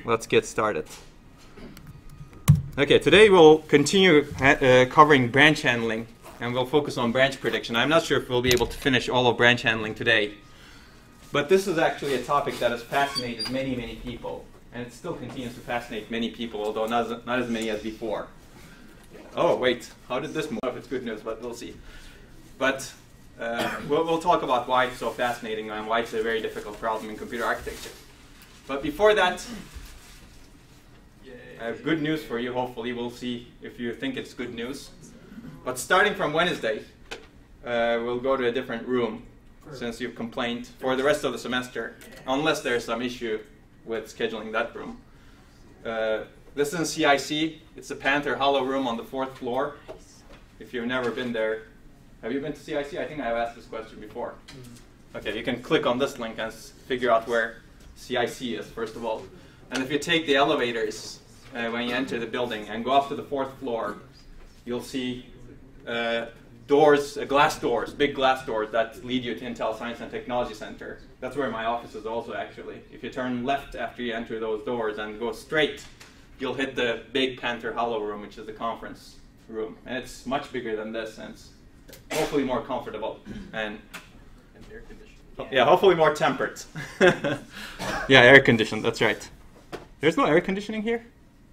let's get started. Okay, today we'll continue covering branch handling, and we'll focus on branch prediction. I'm not sure if we'll be able to finish all of branch handling today, but this is actually a topic that has fascinated many, many people, and it still continues to fascinate many people, although not as many as before. Oh, wait, how did this move? If it's good news, but we'll see. But we'll talk about why it's so fascinating and why it's a very difficult problem in computer architecture. But before that, I have good news for you. Hopefully, we'll see if you think it's good news. But starting from Wednesday, we'll go to a different room since you've complained for the rest of the semester, unless there's some issue with scheduling that room. This is in CIC. It's the Panther Hollow room on the 4th floor. If you've never been there, have you been to CIC? I think I've asked this question before. Okay, you can click on this link and figure out where CIC is, first of all. And if you take the elevators when you enter the building and go up to the 4th floor, you'll see doors, glass doors, big glass doors that lead you to Intel Science and Technology Center. That's where my office is also, actually. If you turn left after you enter those doors and go straight, you'll hit the big Panther Hollow room, which is the conference room. And it's much bigger than this, and it's hopefully more comfortable. And air conditioned. Yeah, hopefully more tempered. Yeah, air conditioned, that's right. There's no air conditioning here?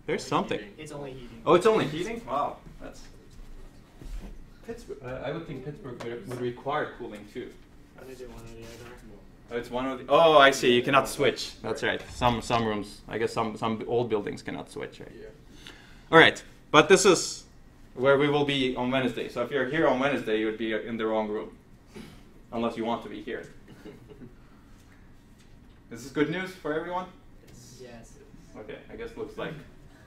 There's something. It's only heating. Oh, it's only heating? Wow. That's Pittsburgh. I would think Pittsburgh would require cooling too. They do one or the other. Oh, it's one of the. Oh, I see. You cannot switch. That's right. Some rooms. I guess some old buildings cannot switch. Right? Yeah. All right. But this is where we will be on Wednesday. So if you're here on Wednesday, you would be in the wrong room, unless you want to be here. Is this good news for everyone? Yes. Okay. I guess looks like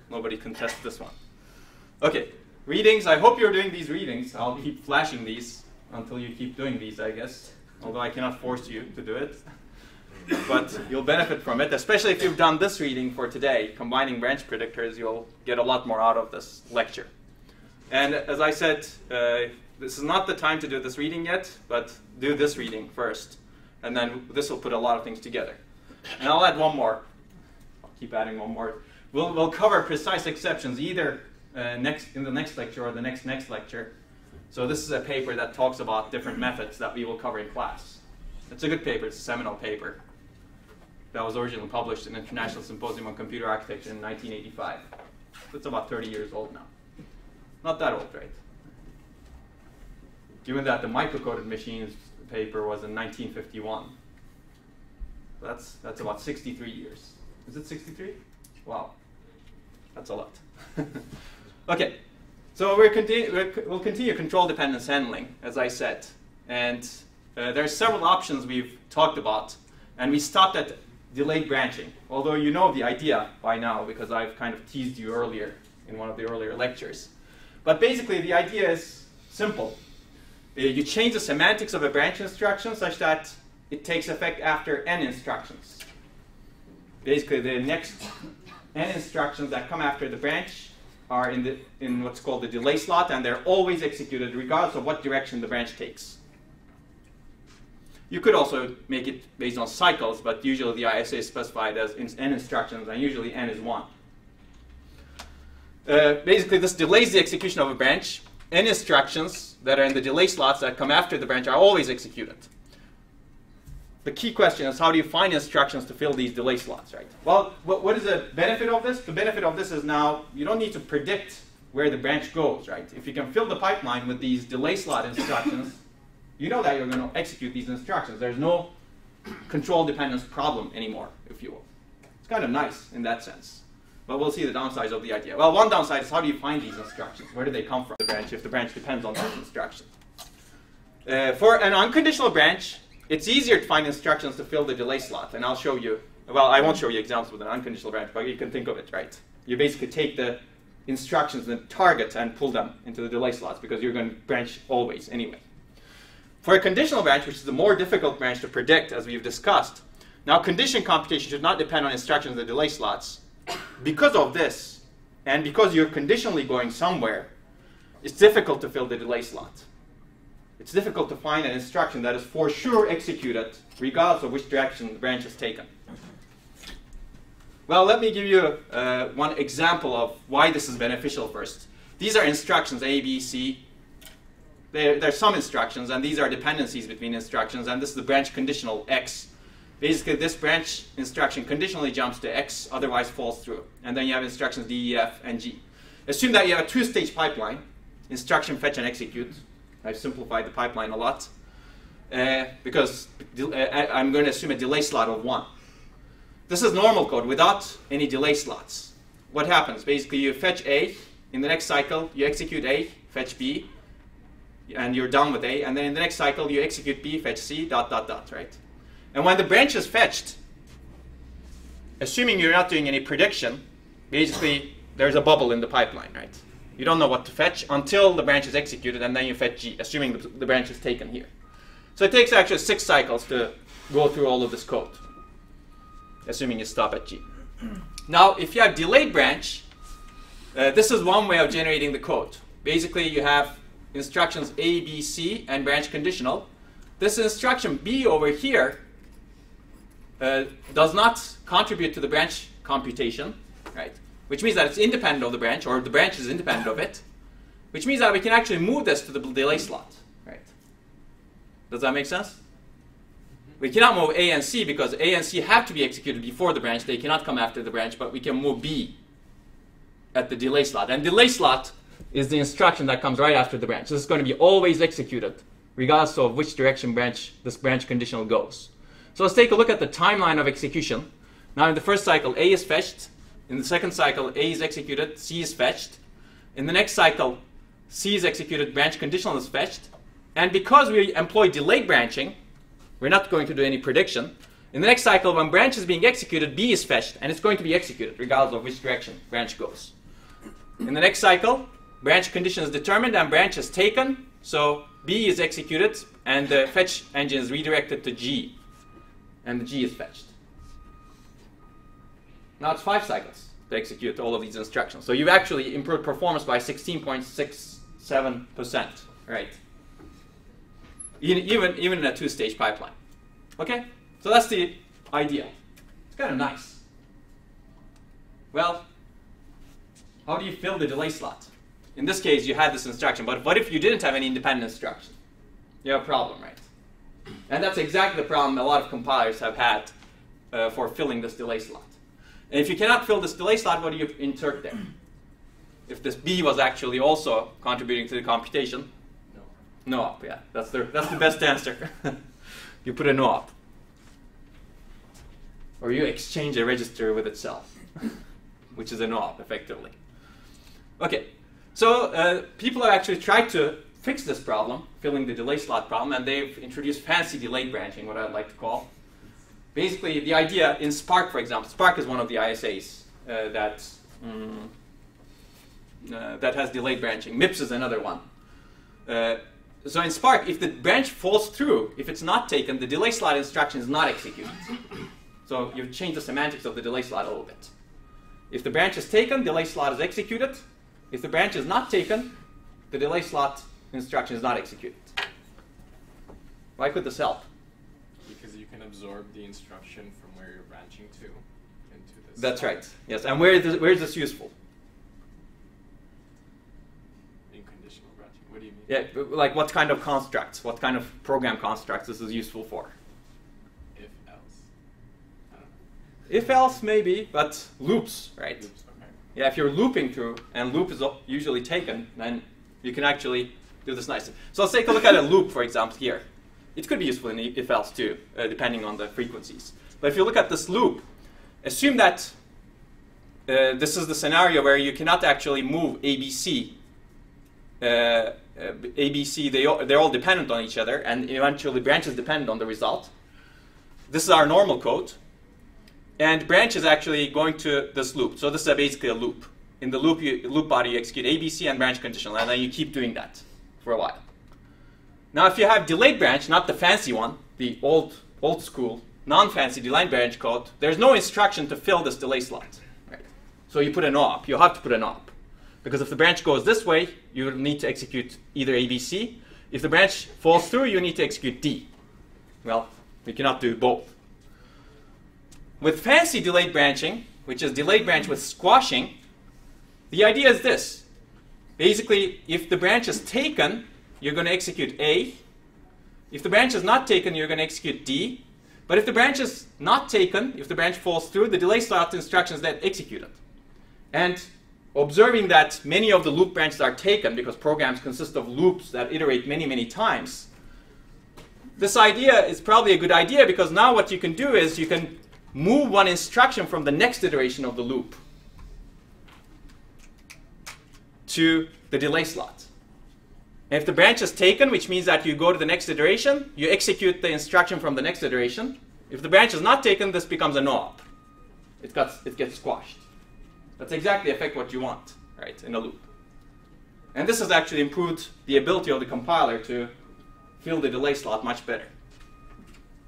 nobody contests this one. Okay. Readings. I hope you're doing these readings. I'll keep flashing these until you keep doing these, I guess. Although I cannot force you to do it. But you'll benefit from it, especially if you've done this reading for today, combining branch predictors. You'll get a lot more out of this lecture. And as I said, this is not the time to do this reading yet, but do this reading first. And then this will put a lot of things together. And I'll add one more. I'll keep adding one more. We'll cover precise exceptions either in the next lecture or the next lecture. So this is a paper that talks about different methods that we will cover in class. It's a good paper. It's a seminal paper that was originally published in International Symposium on Computer Architecture in 1985. It's about 30 years old now. Not that old, right? Given that the microcoded machines paper was in 1951. That's about 63 years. Is it 63? Wow. That's a lot. Okay. So we'll continue control dependence handling, as I said. And there are several options we've talked about. And we stopped at delayed branching, although you know the idea by now because I've kind of teased you earlier in one of the earlier lectures. But basically, the idea is simple. You change the semantics of a branch instruction such that it takes effect after n instructions. Basically, the next n instructions that come after the branch are in what's called the delay slot, and they're always executed regardless of what direction the branch takes. You could also make it based on cycles, but usually the ISA is specified as n instructions, and usually n is 1. Basically, this delays the execution of a branch. N instructions that are in the delay slots that come after the branch are always executed. The key question is, how do you find instructions to fill these delay slots, right? Well, what is the benefit of this? The benefit of this is now you don't need to predict where the branch goes, right? If you can fill the pipeline with these delay slot instructions, you know that you're going to execute these instructions. There's no control dependence problem anymore, if you will. It's kind of nice in that sense. But we'll see the downsides of the idea. Well, one downside is how do you find these instructions? Where do they come from, the branch, if the branch depends on those instructions? For an unconditional branch, it's easier to find instructions to fill the delay slot. And I'll show you, well, I won't show you examples with an unconditional branch, but you can think of it, right? You basically take the instructions and targets and pull them into the delay slots because you're going to branch always anyway. For a conditional branch, which is the more difficult branch to predict, as we've discussed, now condition computation should not depend on instructions in the delay slots. Because of this, and because you're conditionally going somewhere, it's difficult to fill the delay slot. It's difficult to find an instruction that is for sure executed regardless of which direction the branch is taken. Well, let me give you one example of why this is beneficial first. These are instructions A, B, C. There's some instructions, and these are dependencies between instructions, and this is the branch conditional X. Basically, this branch instruction conditionally jumps to X, otherwise falls through. And then you have instructions D, E, F, and G. Assume that you have a two-stage pipeline, instruction fetch and execute. I've simplified the pipeline a lot, because I'm going to assume a delay slot of 1. This is normal code without any delay slots. What happens? Basically, you fetch A. In the next cycle, you execute A, fetch B, and you're done with A. And then in the next cycle, you execute B, fetch C, ... right? And when the branch is fetched, assuming you're not doing any prediction, basically, there's a bubble in the pipeline, right? You don't know what to fetch until the branch is executed, and then you fetch G, assuming the branch is taken here. So it takes actually 6 cycles to go through all of this code, assuming you stop at G. Now, if you have delayed branch, this is one way of generating the code. Basically, you have instructions A, B, C, and branch conditional. This instruction B over here does not contribute to the branch computation, right? Which means that it's independent of the branch, or the branch is independent of it. Which means that we can actually move this to the delay slot, right? Does that make sense? We cannot move A and C because A and C have to be executed before the branch. They cannot come after the branch, but we can move B at the delay slot. And delay slot is the instruction that comes right after the branch. This is going to be always executed, regardless of which direction this branch conditional goes. So let's take a look at the timeline of execution. Now in the first cycle, A is fetched. In the second cycle, A is executed, C is fetched. In the next cycle, C is executed, branch conditional is fetched. And because we employ delayed branching, we're not going to do any prediction. In the next cycle, when branch is being executed, B is fetched, and it's going to be executed, regardless of which direction branch goes. In the next cycle, branch condition is determined, and branch is taken, so B is executed, and the fetch engine is redirected to G, and the G is fetched. Now it's 5 cycles to execute all of these instructions. So you've actually improved performance by 16.67%, right? Even in a 2-stage pipeline. Okay? So that's the idea. It's kind of nice. Well, how do you fill the delay slot? In this case, you had this instruction, but what if you didn't have any independent instruction? You have a problem, right? And that's exactly the problem a lot of compilers have had for filling this delay slot. And if you cannot fill this delay slot, what do you insert there? If this B was actually also contributing to the computation? No op, yeah. That's the best answer. You put a no op. Or you exchange a register with itself, which is a no op, effectively. Okay, so people have actually tried to fix this problem, filling the delay slot problem, and they've introduced fancy delayed branching, what I'd like to call. Basically, the idea in Spark, for example, Spark is one of the ISAs that has delayed branching. MIPS is another one. So in Spark, if the branch falls through, if it's not taken, the delay slot instruction is not executed. So you've changed the semantics of the delay slot a little bit. If the branch is taken, delay slot is executed. If the branch is not taken, the delay slot instruction is not executed. Why could this help? Because you can absorb the instruction from where you're branching to into this. That's right. Yes. And where is this useful? In conditional branching. What do you mean? Yeah, like what kind of constructs, what kind of program constructs this is useful for? If else. I don't know. If else, maybe, but loops, right? Loops, okay. Yeah, if you're looping through, and loop is usually taken, then you can actually do this nicely. So let's take a look at a loop, for example, here. It could be useful in if else too, depending on the frequencies. But if you look at this loop, assume that this is the scenario where you cannot actually move ABC. ABC, they're all dependent on each other, and eventually branch is dependent on the result. This is our normal code. And branch is actually going to this loop. So this is basically a loop. In the loop body, you execute ABC and branch conditional, and then you keep doing that for a while. Now, if you have delayed branch, not the fancy one, the old school, non-fancy delayed branch code, there's no instruction to fill this delay slot. Right? So you put an op. You have to put an op. Because if the branch goes this way, you need to execute either ABC. If the branch falls through, you need to execute D. Well, we cannot do both. With fancy delayed branching, which is delayed branch with squashing, the idea is this. Basically, if the branch is taken, you're going to execute A. If the branch is not taken, you're going to execute D. But if the branch is not taken, if the branch falls through, the delay slot instruction is then executed. And observing that many of the loop branches are taken because programs consist of loops that iterate many, many times, this idea is probably a good idea because now what you can do is you can move one instruction from the next iteration of the loop to the delay slot. And if the branch is taken, which means that you go to the next iteration, you execute the instruction from the next iteration. If the branch is not taken, this becomes a no-op. It gets squashed. That's exactly the effect what you want, right, in a loop. And this has actually improved the ability of the compiler to fill the delay slot much better.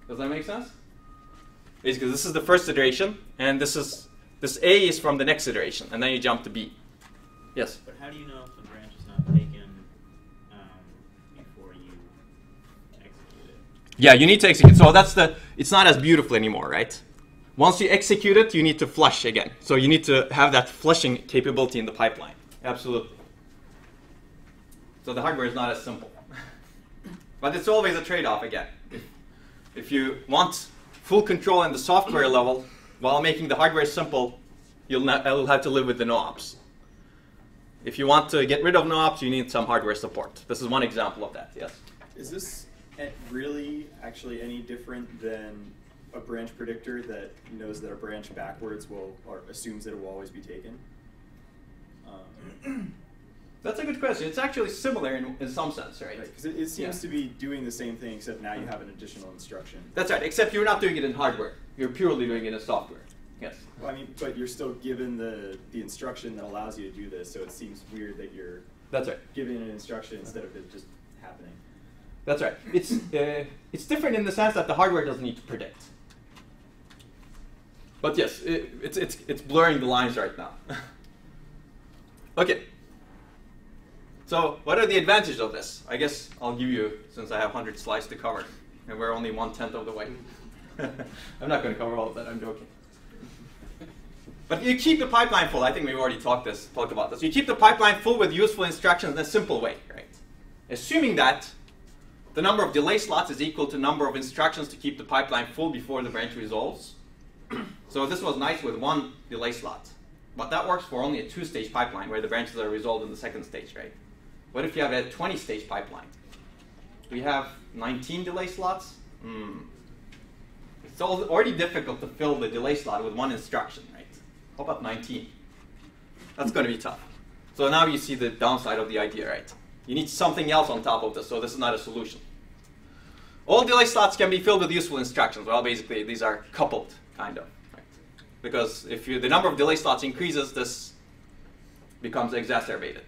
Does that make sense? Basically, this is the first iteration, and this A is from the next iteration, and then you jump to B. Yes? But how do you know if the branch is not taken before you execute it? Yeah, you need to execute. So it's not as beautiful anymore, right? Once you execute it, you need to flush again. So you need to have that flushing capability in the pipeline. Absolutely. So the hardware is not as simple. But it's always a trade-off again. If you want full control in the software level while making the hardware simple, you'll have to live with the no-ops. If you want to get rid of no-ops, you need some hardware support. This is one example of that, yes? Is this really actually any different than a branch predictor that knows that a branch backwards or assumes that it will always be taken? That's a good question. It's actually similar in some sense, right? Because it seems to be doing the same thing, except now you have an additional instruction. That's right, except you're not doing it in hardware. You're purely doing it in software. Yes. Well, I mean, but you're still given the instruction that allows you to do this, so it seems weird that you're That's right. giving an instruction instead of it just happening. That's right. It's different in the sense that the hardware doesn't need to predict. But yes, it's blurring the lines right now. Okay. So what are the advantages of this? I guess I'll give you, since I have 100 slides to cover, and we're only 1/10 of the way. I'm not going to cover all of that. I'm joking. But you keep the pipeline full. I think we've already talked about this. You keep the pipeline full with useful instructions in a simple way, right? Assuming that the number of delay slots is equal to number of instructions to keep the pipeline full before the branch resolves. So this was nice with one delay slot. But that works for only a 2-stage pipeline where the branches are resolved in the second stage, right? What if you have a 20-stage pipeline? Do we have 19 delay slots? It's already difficult to fill the delay slot with one instruction, right? How about 19? That's going to be tough. So now you see the downside of the idea, right? You need something else on top of this, so this is not a solution. All delay slots can be filled with useful instructions. Well, basically, these are coupled, kind of. Right? Because if the number of delay slots increases, this becomes exacerbated.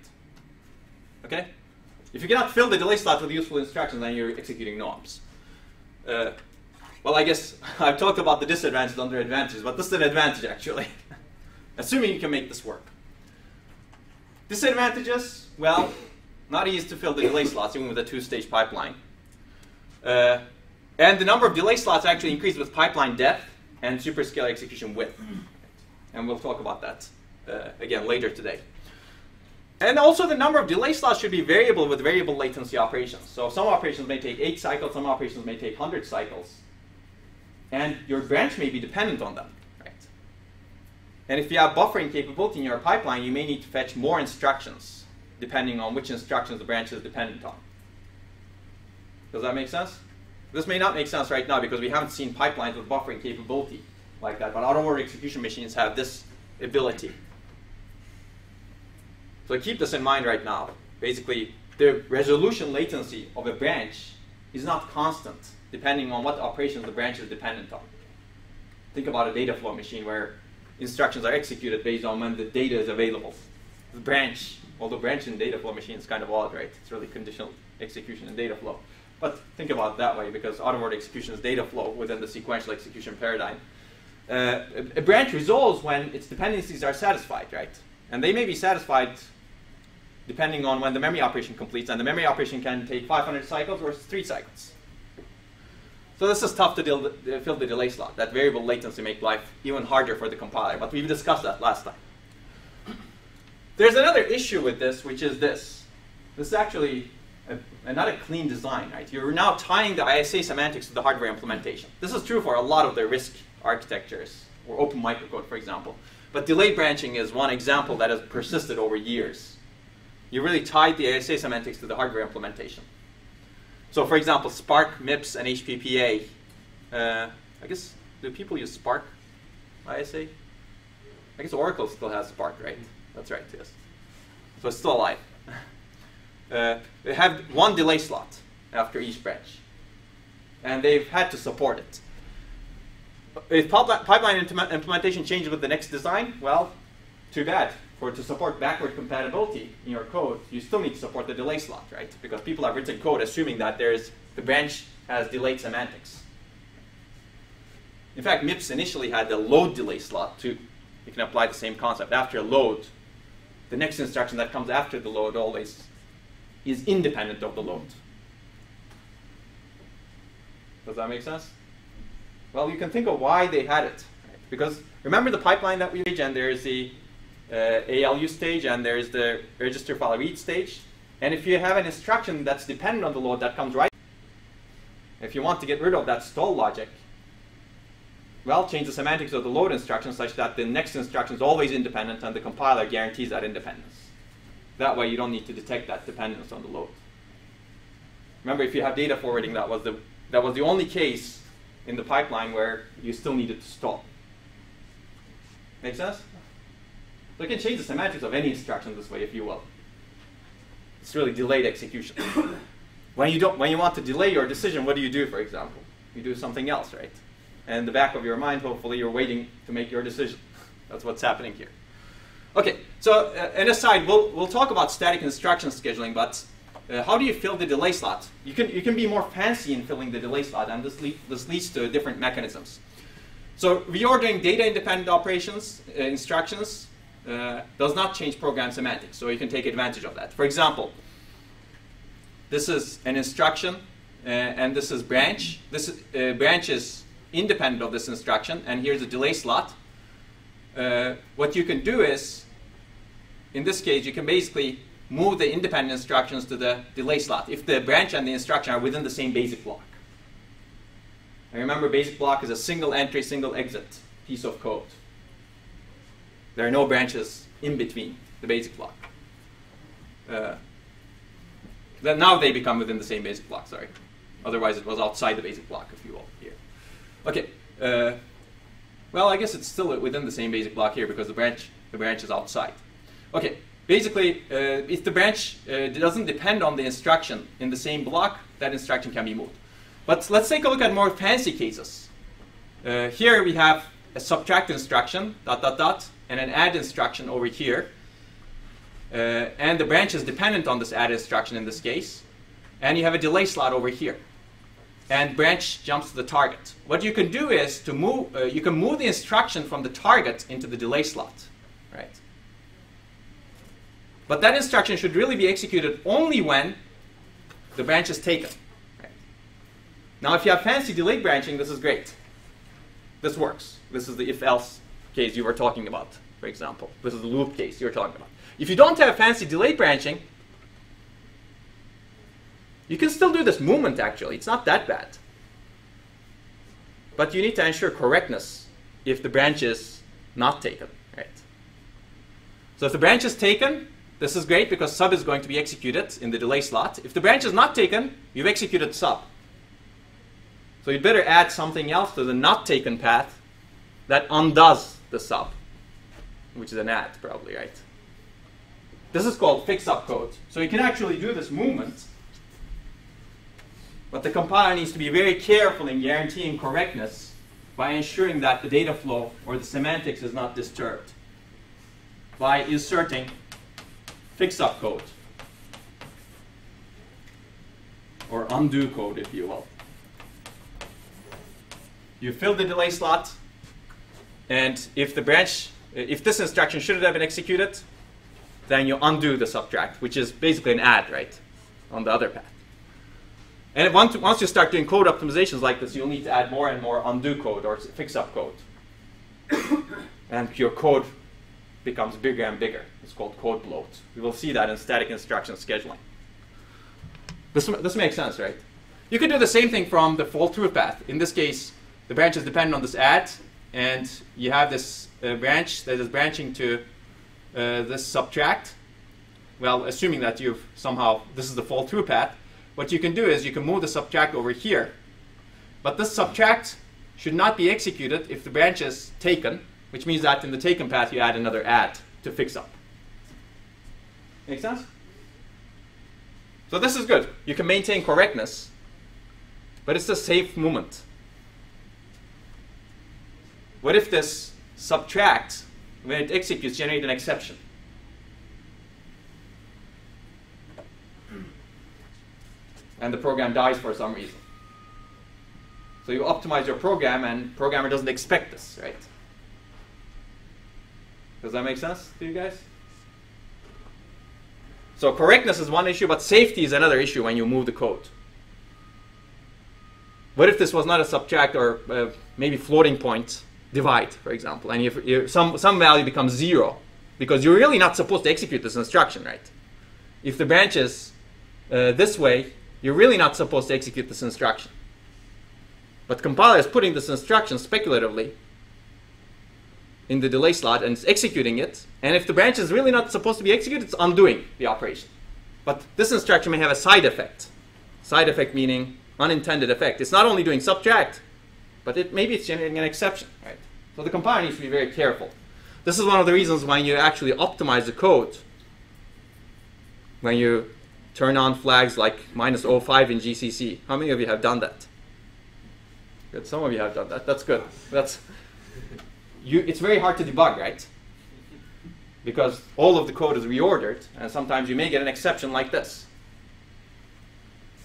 Okay? If you cannot fill the delay slot with useful instructions, then you're executing no-ops. Well, I guess I've talked about the disadvantages and the advantages, but this is an advantage, actually. Assuming you can make this work. Disadvantages, well, not easy to fill the delay slots, even with a 2-stage pipeline. And the number of delay slots actually increases with pipeline depth and superscalar execution width. And we'll talk about that again later today. And also the number of delay slots should be variable with variable latency operations. So some operations may take 8 cycles, some operations may take 100 cycles. And your branch may be dependent on them. Right? And if you have buffering capability in your pipeline, you may need to fetch more instructions, depending on which instructions the branch is dependent on. Does that make sense? This may not make sense right now because we haven't seen pipelines with buffering capability like that, but out-of-order execution machines have this ability. So keep this in mind right now. Basically, the resolution latency of a branch is not constant, depending on what operations the branch is dependent on. Think about a data flow machine where instructions are executed based on when the data is available. The branch, although branch in data flow machine is kind of odd, right? It's really conditional execution in data flow. But think about it that way, because out-of-order execution is data flow within the sequential execution paradigm. A branch resolves when its dependencies are satisfied, right? And they may be satisfied depending on when the memory operation completes, and the memory operation can take 500 cycles versus 3 cycles. So this is tough to fill the delay slot. That variable latency makes life even harder for the compiler, but we've discussed that last time. There's another issue with this, which is this. This is actually not a clean design, right? You're now tying the ISA semantics to the hardware implementation. This is true for a lot of the RISC architectures, or open microcode, for example. But delayed branching is one example that has persisted over years. You really tied the ISA semantics to the hardware implementation. So for example, Spark, MIPS, and HPPA. I guess, do people use Spark ISA? I guess Oracle still has Spark, right? That's right, yes. So it's still alive. They have one delay slot after each branch. And they've had to support it. If pipeline implementation changes with the next design, well, too bad. To support backward compatibility in your code, you still need to support the delay slot, right? Because people have written code assuming that the branch has delayed semantics. In fact, MIPS initially had the load delay slot too. You can apply the same concept. After a load, the next instruction that comes after the load always is independent of the load. Does that make sense? Well, you can think of why they had it. Right? Because remember the pipeline that we read, and there's the ALU stage, and there's the register file read stage. And if you have an instruction that's dependent on the load that comes right, if you want to get rid of that stall logic, well, change the semantics of the load instruction such that the next instruction is always independent and the compiler guarantees that independence. That way you don't need to detect that dependence on the load. Remember, if you have data forwarding, that was the only case in the pipeline where you still needed to stall. Make sense? So you can change the semantics of any instruction this way, if you will. It's really delayed execution. When you want to delay your decision, what do you do, for example? You do something else, right? And in the back of your mind, hopefully, you're waiting to make your decision. That's what's happening here. Okay, so an aside, we'll talk about static instruction scheduling, but how do you fill the delay slot? You can be more fancy in filling the delay slot, and this leads to different mechanisms. So reordering data-independent operations, instructions, does not change program semantics, so you can take advantage of that. For example, this is an instruction, and this is branch. This branch is independent of this instruction, and here's a delay slot. What you can do is, in this case, you can basically move the independent instructions to the delay slot if the branch and the instruction are within the same basic block. And remember, basic block is a single entry, single exit piece of code. There are no branches in between the basic block. Then now they become within the same basic block, sorry. Otherwise it was outside the basic block, if you will, here. Okay, well, I guess it's still within the same basic block here because the branch is outside. Okay, basically, if the branch doesn't depend on the instruction in the same block, that instruction can be moved. But let's take a look at more fancy cases. Here we have a subtract instruction, ... and an add instruction over here. And the branch is dependent on this add instruction in this case. And you have a delay slot over here. And branch jumps to the target. What you can do is to move, you can move the instruction from the target into the delay slot, right? But that instruction should really be executed only when the branch is taken. Right? Now, if you have fancy delayed branching, this is great. This works. This is the if-else case you were talking about, for example. This is the loop case you were talking about. If you don't have fancy delayed branching, you can still do this movement, actually. It's not that bad. But you need to ensure correctness if the branch is not taken, right? So if the branch is taken, this is great because sub is going to be executed in the delay slot. If the branch is not taken, you've executed sub. So you'd better add something else to the not taken path that undoes the sub, which is an add, probably, right? This is called fix-up code. So you can actually do this movement, but the compiler needs to be very careful in guaranteeing correctness by ensuring that the data flow or the semantics is not disturbed by inserting fix-up code, or undo code, if you will. You fill the delay slot, and if the branch, if this instruction shouldn't have been executed, then you undo the subtract, which is basically an add, right, on the other path. And once you start doing code optimizations like this, you'll need to add more and more undo code or fix-up code. And your code becomes bigger and bigger. It's called code bloat. We will see that in static instruction scheduling. This makes sense, right? You could do the same thing from the fall through path. In this case, the branch is dependent on this add, and you have this branch that is branching to this subtract. Well, assuming that you've somehow, this is the fall through path, what you can do is you can move the subtract over here. But this subtract should not be executed if the branch is taken, which means that in the taken path you add another add to fix up. Make sense? So this is good. You can maintain correctness, but it's a safe movement. What if this subtract, when it executes, generates an exception? And the program dies for some reason. So you optimize your program, and programmer doesn't expect this, right? Does that make sense to you guys? So correctness is one issue, but safety is another issue when you move the code. What if this was not a subtract or maybe floating point divide, for example, and if some value becomes 0, because you're really not supposed to execute this instruction, right? If the branch is this way, you're really not supposed to execute this instruction. But the compiler is putting this instruction speculatively in the delay slot and it's executing it. And if the branch is really not supposed to be executed, it's undoing the operation. But this instruction may have a side effect. Side effect meaning unintended effect. It's not only doing subtract, but maybe it's generating an exception, right? So the compiler needs to be very careful. This is one of the reasons why you actually optimize the code when you turn on flags like -05 in GCC. How many of you have done that? Good. Some of you have done that. That's good. It's very hard to debug, right? Because all of the code is reordered, and sometimes you may get an exception like this.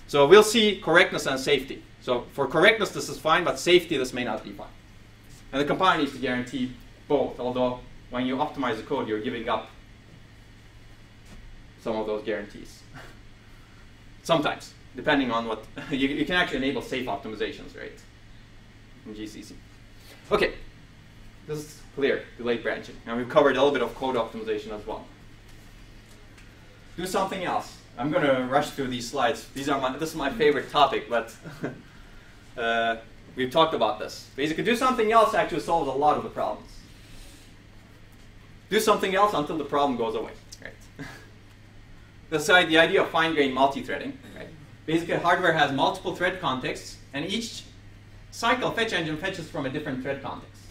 So we'll see correctness and safety. So for correctness, this is fine, but safety, this may not be fine. And the compiler needs to guarantee both, although when you optimize the code, you're giving up some of those guarantees. Sometimes, depending on what, you can actually enable safe optimizations, right? In GCC. Okay, this is clear, delayed branching. And we've covered a little bit of code optimization as well. Do something else. I'm going to rush through these slides. This is my favorite topic, but we've talked about this. Basically, do something else actually solves a lot of the problems. Do something else until the problem goes away. Right? That's the idea of fine-grained multithreading. Right? Basically, hardware has multiple thread contexts, and each cycle fetch engine fetches from a different thread context.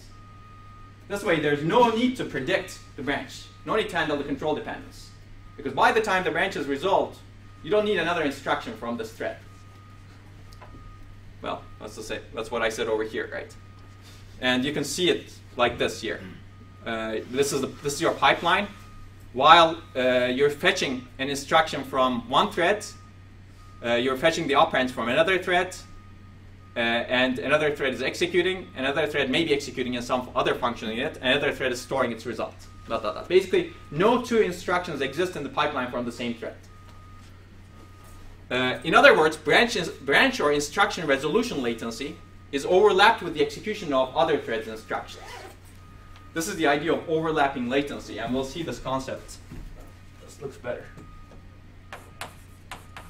This way, there's no need to predict the branch. No need to handle the control dependence. Because by the time the branch is resolved, you don't need another instruction from this thread. Well, that's what I said over here, right? And you can see it like this here. This is your pipeline. While you're fetching an instruction from one thread, you're fetching the operands from another thread, and another thread is executing, another thread may be executing in some other function in it, another thread is storing its result. Basically, no two instructions exist in the pipeline from the same thread. In other words, branch or instruction resolution latency is overlapped with the execution of other threads' instructions. This is the idea of overlapping latency, and we'll see this concept. This looks better.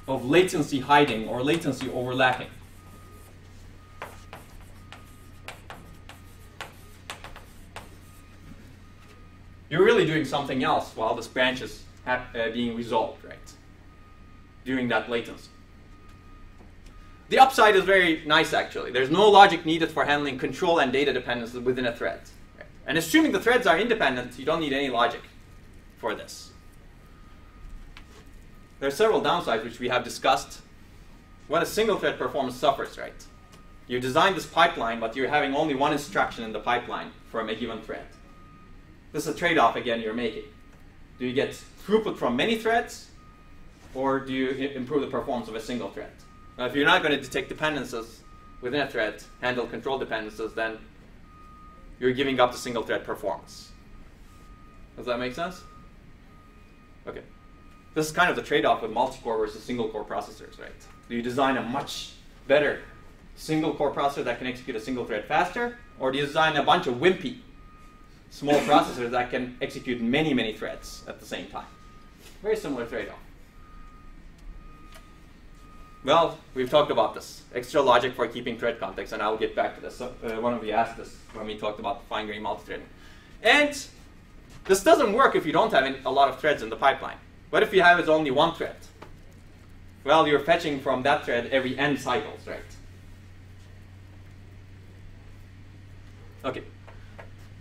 Of latency hiding or latency overlapping. You're really doing something else while this branch is being resolved, right? During that latency. The upside is very nice, actually. There's no logic needed for handling control and data dependencies within a thread. Right? And assuming the threads are independent, you don't need any logic for this. There are several downsides which we have discussed. When a single thread performance suffers, right? You design this pipeline, but you're having only one instruction in the pipeline from a given thread. This is a trade-off, again, you're making. Do you get throughput from many threads, or do you improve the performance of a single thread? Now, if you're not going to detect dependencies within a thread, handle control dependencies, then you're giving up the single thread performance. Does that make sense? Okay. this is kind of the trade-off with multi-core versus single-core processors, right? Do you design a much better single-core processor that can execute a single thread faster, or do you design a bunch of wimpy small processors that can execute many, many threads at the same time? Very similar trade-off. Well, we've talked about this. Extra logic for keeping thread context, and I'll get back to this. So, one of you asked this when we talked about fine-grained multithreading. And this doesn't work if you don't have a lot of threads in the pipeline. What if you have only one thread? Well, you're fetching from that thread every n cycles, right? Okay.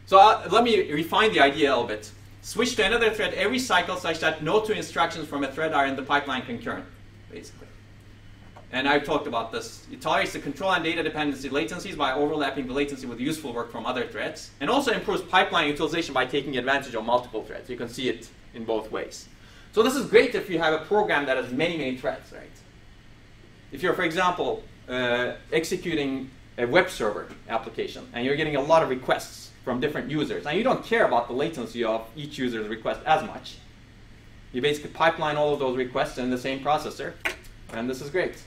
So let me refine the idea a little bit. Switch to another thread every cycle such that no two instructions from a thread are in the pipeline concurrent, basically. And I've talked about this. It tolerates the control and data dependency latencies by overlapping the latency with useful work from other threads, and also improves pipeline utilization by taking advantage of multiple threads. You can see it in both ways. So this is great if you have a program that has many, many threads, right? If you're, for example, executing a web server application, and you're getting a lot of requests from different users, and you don't care about the latency of each user's request as much, you basically pipeline all of those requests in the same processor, and this is great.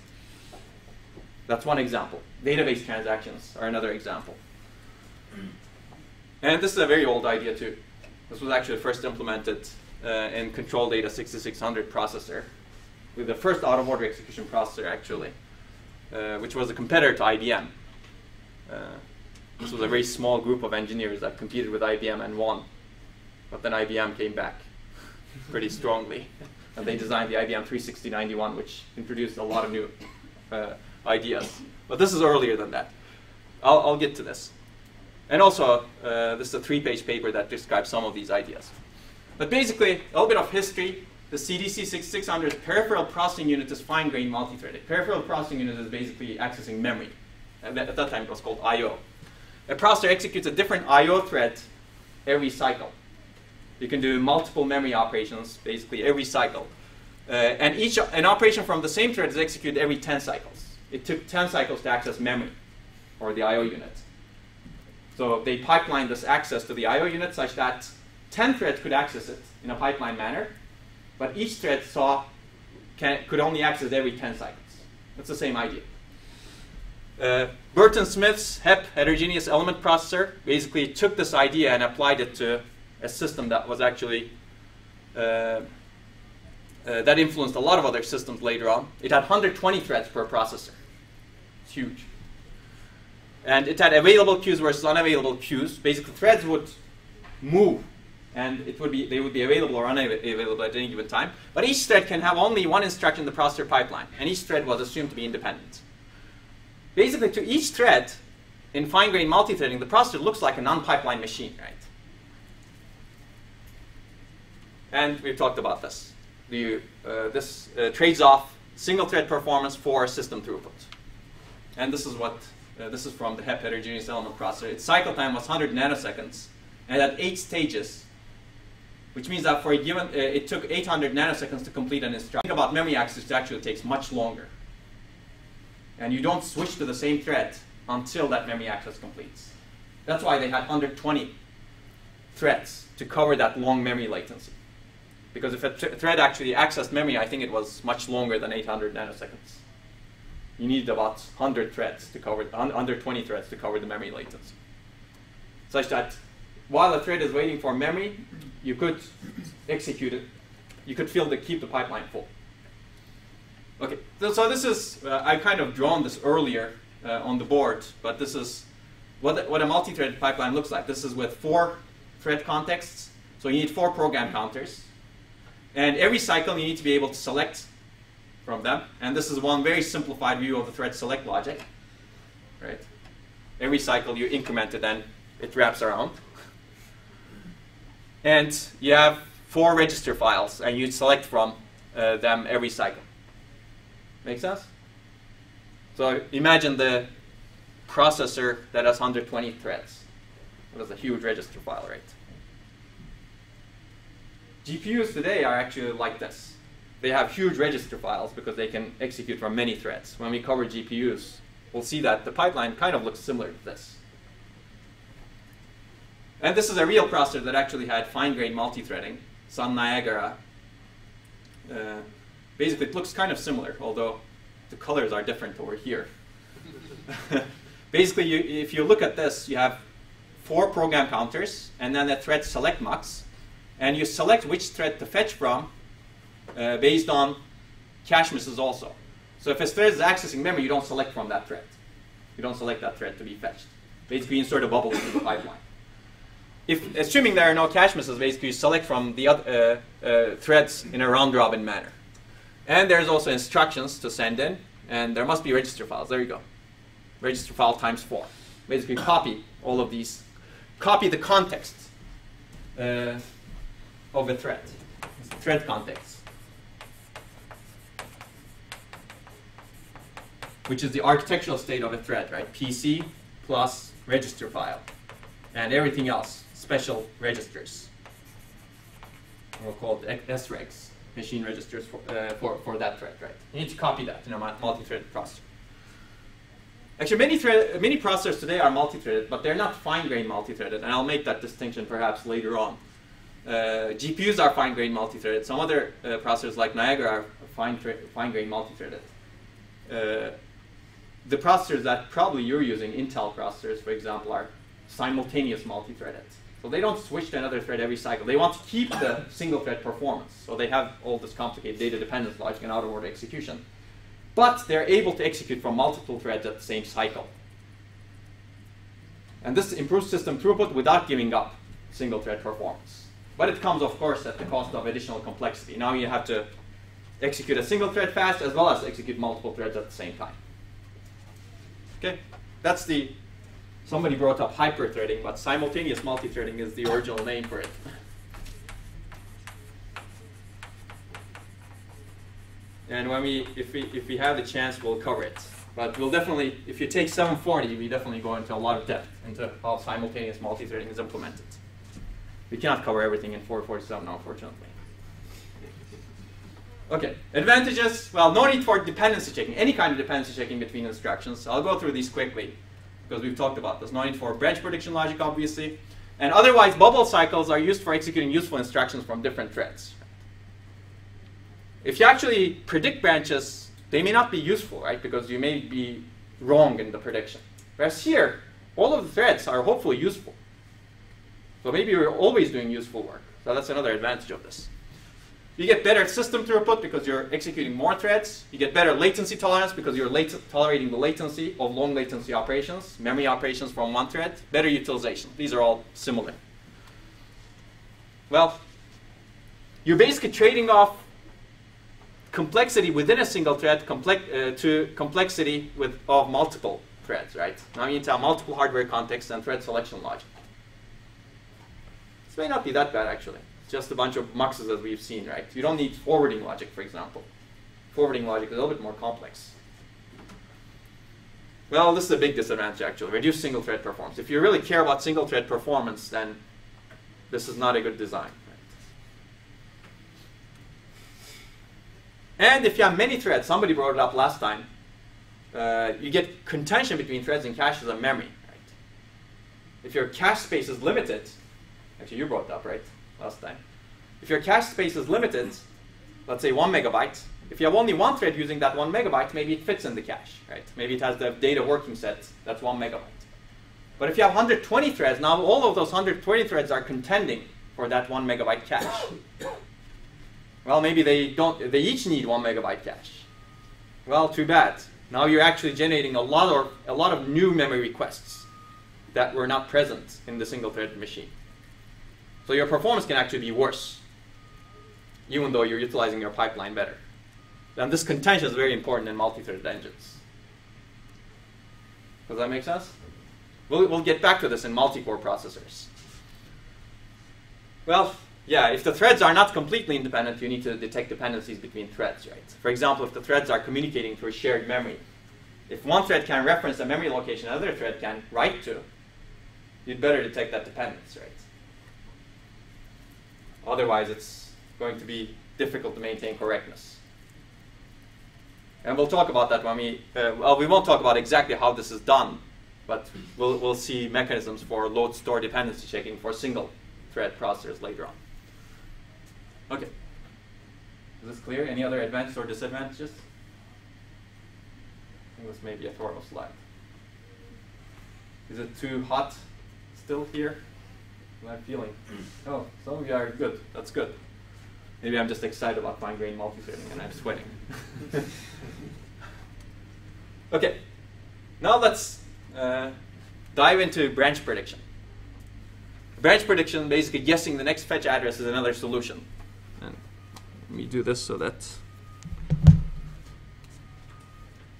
That's one example. Database transactions are another example. And this is a very old idea too. This was actually first implemented in Control Data 6600 processor, with the first out-of-order execution processor actually, which was a competitor to IBM. This was a very small group of engineers that competed with IBM and won. But then IBM came back pretty strongly. And they designed the IBM 36091, which introduced a lot of new ideas. But this is earlier than that. I'll get to this. And also, this is a 3-page paper that describes some of these ideas. But basically, a little bit of history. The CDC 6600's peripheral processing unit is fine-grained multi-threaded. Peripheral processing unit is basically accessing memory. And at that time, it was called I/O. A processor executes a different I/O thread every cycle. You can do multiple memory operations, basically every cycle. And an operation from the same thread is executed every 10 cycles. It took 10 cycles to access memory, or the I/O unit. So they pipelined this access to the I/O unit such that 10 threads could access it in a pipeline manner, but each thread could only access every 10 cycles. That's the same idea. Burton Smith's HEP, heterogeneous element processor, basically took this idea and applied it to a system that was actually that influenced a lot of other systems later on. It had 120 threads per processor. It's huge. And it had available queues versus unavailable queues. Basically, threads would move, and they would be available or unavailable at any given time. But each thread can have only one instruction in the processor pipeline, and each thread was assumed to be independent. Basically, to each thread in fine-grained multithreading, the processor looks like a non-pipeline machine, right? And we've talked about this. This trades off single-thread performance for system throughput. And this is this is from the HEP heterogeneous element processor. Its cycle time was 100 nanoseconds, and it had 8 stages, which means that for a given, it took 800 nanoseconds to complete an instruction. Think about memory access, it actually takes much longer. And you don't switch to the same thread until that memory access completes. That's why they had 120 threads to cover that long memory latency. Because if a thread actually accessed memory, I think it was much longer than 800 nanoseconds. You need about 100 threads to cover, under 20 threads to cover the memory latency. Such that while a thread is waiting for memory, you could execute it. You could keep the pipeline full. Okay, so this is, I've kind of drawn this earlier on the board, but this is what a multi-threaded pipeline looks like. This is with 4 thread contexts, so you need 4 program counters. And every cycle you need to be able to select from them. And this is one very simplified view of the thread select logic. Right? Every cycle you increment it and it wraps around. And you have 4 register files, and you select from them every cycle. Make sense? So imagine the processor that has 120 threads. That's a huge register file, right? GPUs today are actually like this. They have huge register files because they can execute from many threads. When we cover GPUs, we'll see that the pipeline kind of looks similar to this. And this is a real processor that actually had fine-grained multi-threading, Sun Niagara. Basically, it looks kind of similar, although the colors are different over here. Basically, if you look at this, you have 4 program counters, and then a thread select mux, and you select which thread to fetch from based on cache misses also. So if a thread is accessing memory, you don't select from that thread. You don't select that thread to be fetched. Basically, you insert a bubble into the pipeline. If assuming there are no cache misses, basically you select from the other threads in a round-robin manner. And there's also instructions to send in, and there must be register files. There you go. Register file times 4. Basically, copy all of these. Copy the context of a thread. Thread context. Which is the architectural state of a thread, right? PC plus register file. And everything else, special registers. We'll call it SREGs, machine registers for that thread, right? You need to copy that in a multi-threaded processor. Actually, many processors today are multi-threaded, but they're not fine-grained multi-threaded, and I'll make that distinction perhaps later on. GPUs are fine-grained multi-threaded. Some other processors like Niagara are fine-grained multi-threaded. The processors that probably you're using, Intel processors, for example, are simultaneous multi-threaded. So they don't switch to another thread every cycle. They want to keep the single-thread performance. So they have all this complicated data dependence logic and out-of-order execution. But they're able to execute from multiple threads at the same cycle. And this improves system throughput without giving up single-thread performance. But it comes, of course, at the cost of additional complexity. Now you have to execute a single thread fast as well as execute multiple threads at the same time. Okay, that's the, somebody brought up hyper-threading, but simultaneous multi-threading is the original name for it. And when if we have the chance, we'll cover it. But we'll definitely, if you take 740, we definitely go into a lot of depth into how simultaneous multi-threading is implemented. We cannot cover everything in 447, unfortunately. Okay, advantages. Well, no need for dependency checking, any kind of dependency checking between instructions. I'll go through these quickly because we've talked about this. No need for branch prediction logic, obviously. And otherwise, bubble cycles are used for executing useful instructions from different threads. If you actually predict branches, they may not be useful, right? Because you may be wrong in the prediction. Whereas here, all of the threads are hopefully useful. So maybe you're always doing useful work. So that's another advantage of this. You get better system throughput because you're executing more threads. You get better latency tolerance because you're tolerating the latency of long latency operations, memory operations from one thread. Better utilization. These are all similar. Well, you're basically trading off complexity within a single thread to complexity of multiple threads, right? Now you need to have multiple hardware contexts and thread selection logic. This may not be that bad, actually. It's just a bunch of muxes as we've seen, right? You don't need forwarding logic, for example. Forwarding logic is a little bit more complex. Well, this is a big disadvantage, actually. Reduce single thread performance. If you really care about single thread performance, then this is not a good design. And if you have many threads, somebody brought it up last time, you get contention between threads and caches and memory. Right? If your cache space is limited, actually you brought it up, right, last time. If your cache space is limited, let's say 1 megabyte, if you have only one thread using that 1 megabyte, maybe it fits in the cache, right? Maybe it has the data working set that's 1 megabyte. But if you have 120 threads, now all of those 120 threads are contending for that 1 megabyte cache. Well, maybe they each need 1 megabyte cache. Well, too bad. Now you're actually generating a lot of new memory requests that were not present in the single-threaded machine. So your performance can actually be worse, even though you're utilizing your pipeline better. And this contention is very important in multi-threaded engines. Does that make sense? We'll get back to this in multi-core processors. Well, yeah, if the threads are not completely independent, you need to detect dependencies between threads, right? For example, if the threads are communicating through a shared memory, if one thread can reference a memory location another thread can write to, you'd better detect that dependence, right? Otherwise, it's going to be difficult to maintain correctness. And we'll talk about that when we won't talk about exactly how this is done, but we'll see mechanisms for load store dependency checking for single thread processors later on. Okay. Is this clear? Any other advantages or disadvantages? I think this may be a thorough slide. Is it too hot still here? What I'm feeling. Oh, some of you are good. That's good. Maybe I'm just excited about fine-grained multithreading and I'm sweating. Okay, now let's dive into branch prediction. Branch prediction, basically guessing the next fetch address, is another solution. And let me do this so that...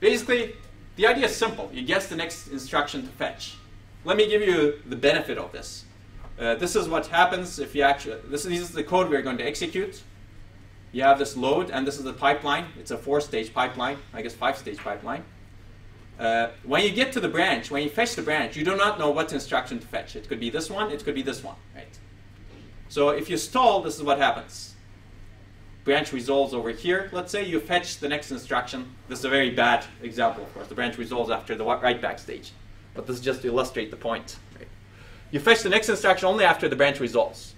Basically, the idea is simple. You guess the next instruction to fetch. Let me give you the benefit of this. This is what happens if you actually... This is the code we're going to execute. You have this load, and this is the pipeline. It's a 4-stage pipeline, I guess 5-stage pipeline. When you get to the branch, when you fetch the branch, you do not know what instruction to fetch. It could be this one, it could be this one, right? So if you stall, this is what happens. Branch resolves over here. Let's say you fetch the next instruction. This is a very bad example, of course. The branch resolves after the write back stage. But this is just to illustrate the point. Right? You fetch the next instruction only after the branch resolves.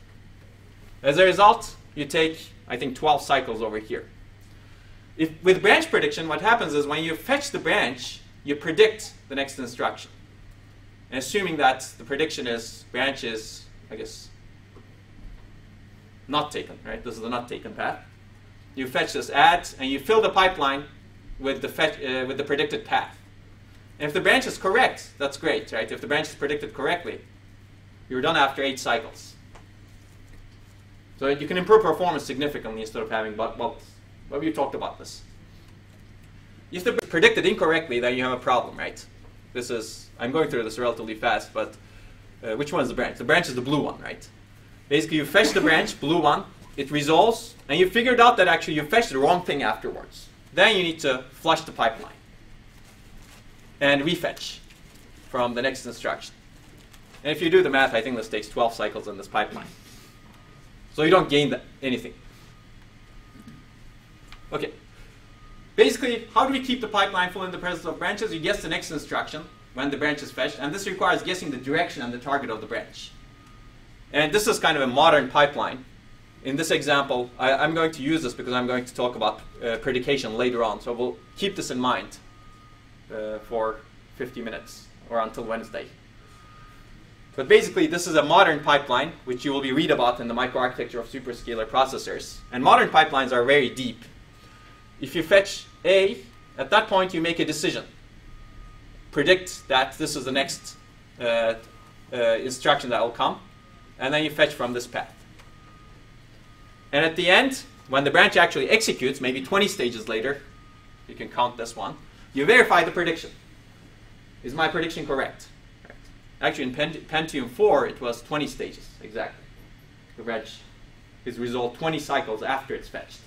As a result, you take, I think, 12 cycles over here. With branch prediction, what happens is when you fetch the branch, you predict the next instruction. And assuming that the prediction is branch is, I guess, not taken, right? This is the not taken path. You fetch this add, and you fill the pipeline with the predicted path. And if the branch is correct, that's great, right? If the branch is predicted correctly, you're done after 8 cycles. So you can improve performance significantly instead of having bubbles. But we talked about this. If the predicted incorrectly, then you have a problem, right? This is, I'm going through this relatively fast, but which one is the branch? The branch is the blue one, right? Basically, you fetch the branch, blue one, it resolves, and you figured out that actually you fetched the wrong thing afterwards. Then you need to flush the pipeline and refetch from the next instruction. And if you do the math, I think this takes 12 cycles in this pipeline. So you don't gain anything. Okay. Basically, how do we keep the pipeline full in the presence of branches? You guess the next instruction when the branch is fetched, and this requires guessing the direction and the target of the branch. And this is kind of a modern pipeline. In this example, I'm going to use this because I'm going to talk about predication later on, so we'll keep this in mind for 50 minutes or until Wednesday. But basically, this is a modern pipeline, which you will read about in the microarchitecture of superscalar processors. And modern pipelines are very deep. If you fetch A, at that point you make a decision. Predict that this is the next instruction that will come, and then you fetch from this path. And at the end, when the branch actually executes, maybe 20 stages later, you can count this one, you verify the prediction. Is my prediction correct? Right. Actually, in Pentium 4, it was 20 stages, exactly. The branch is resolved 20 cycles after it's fetched.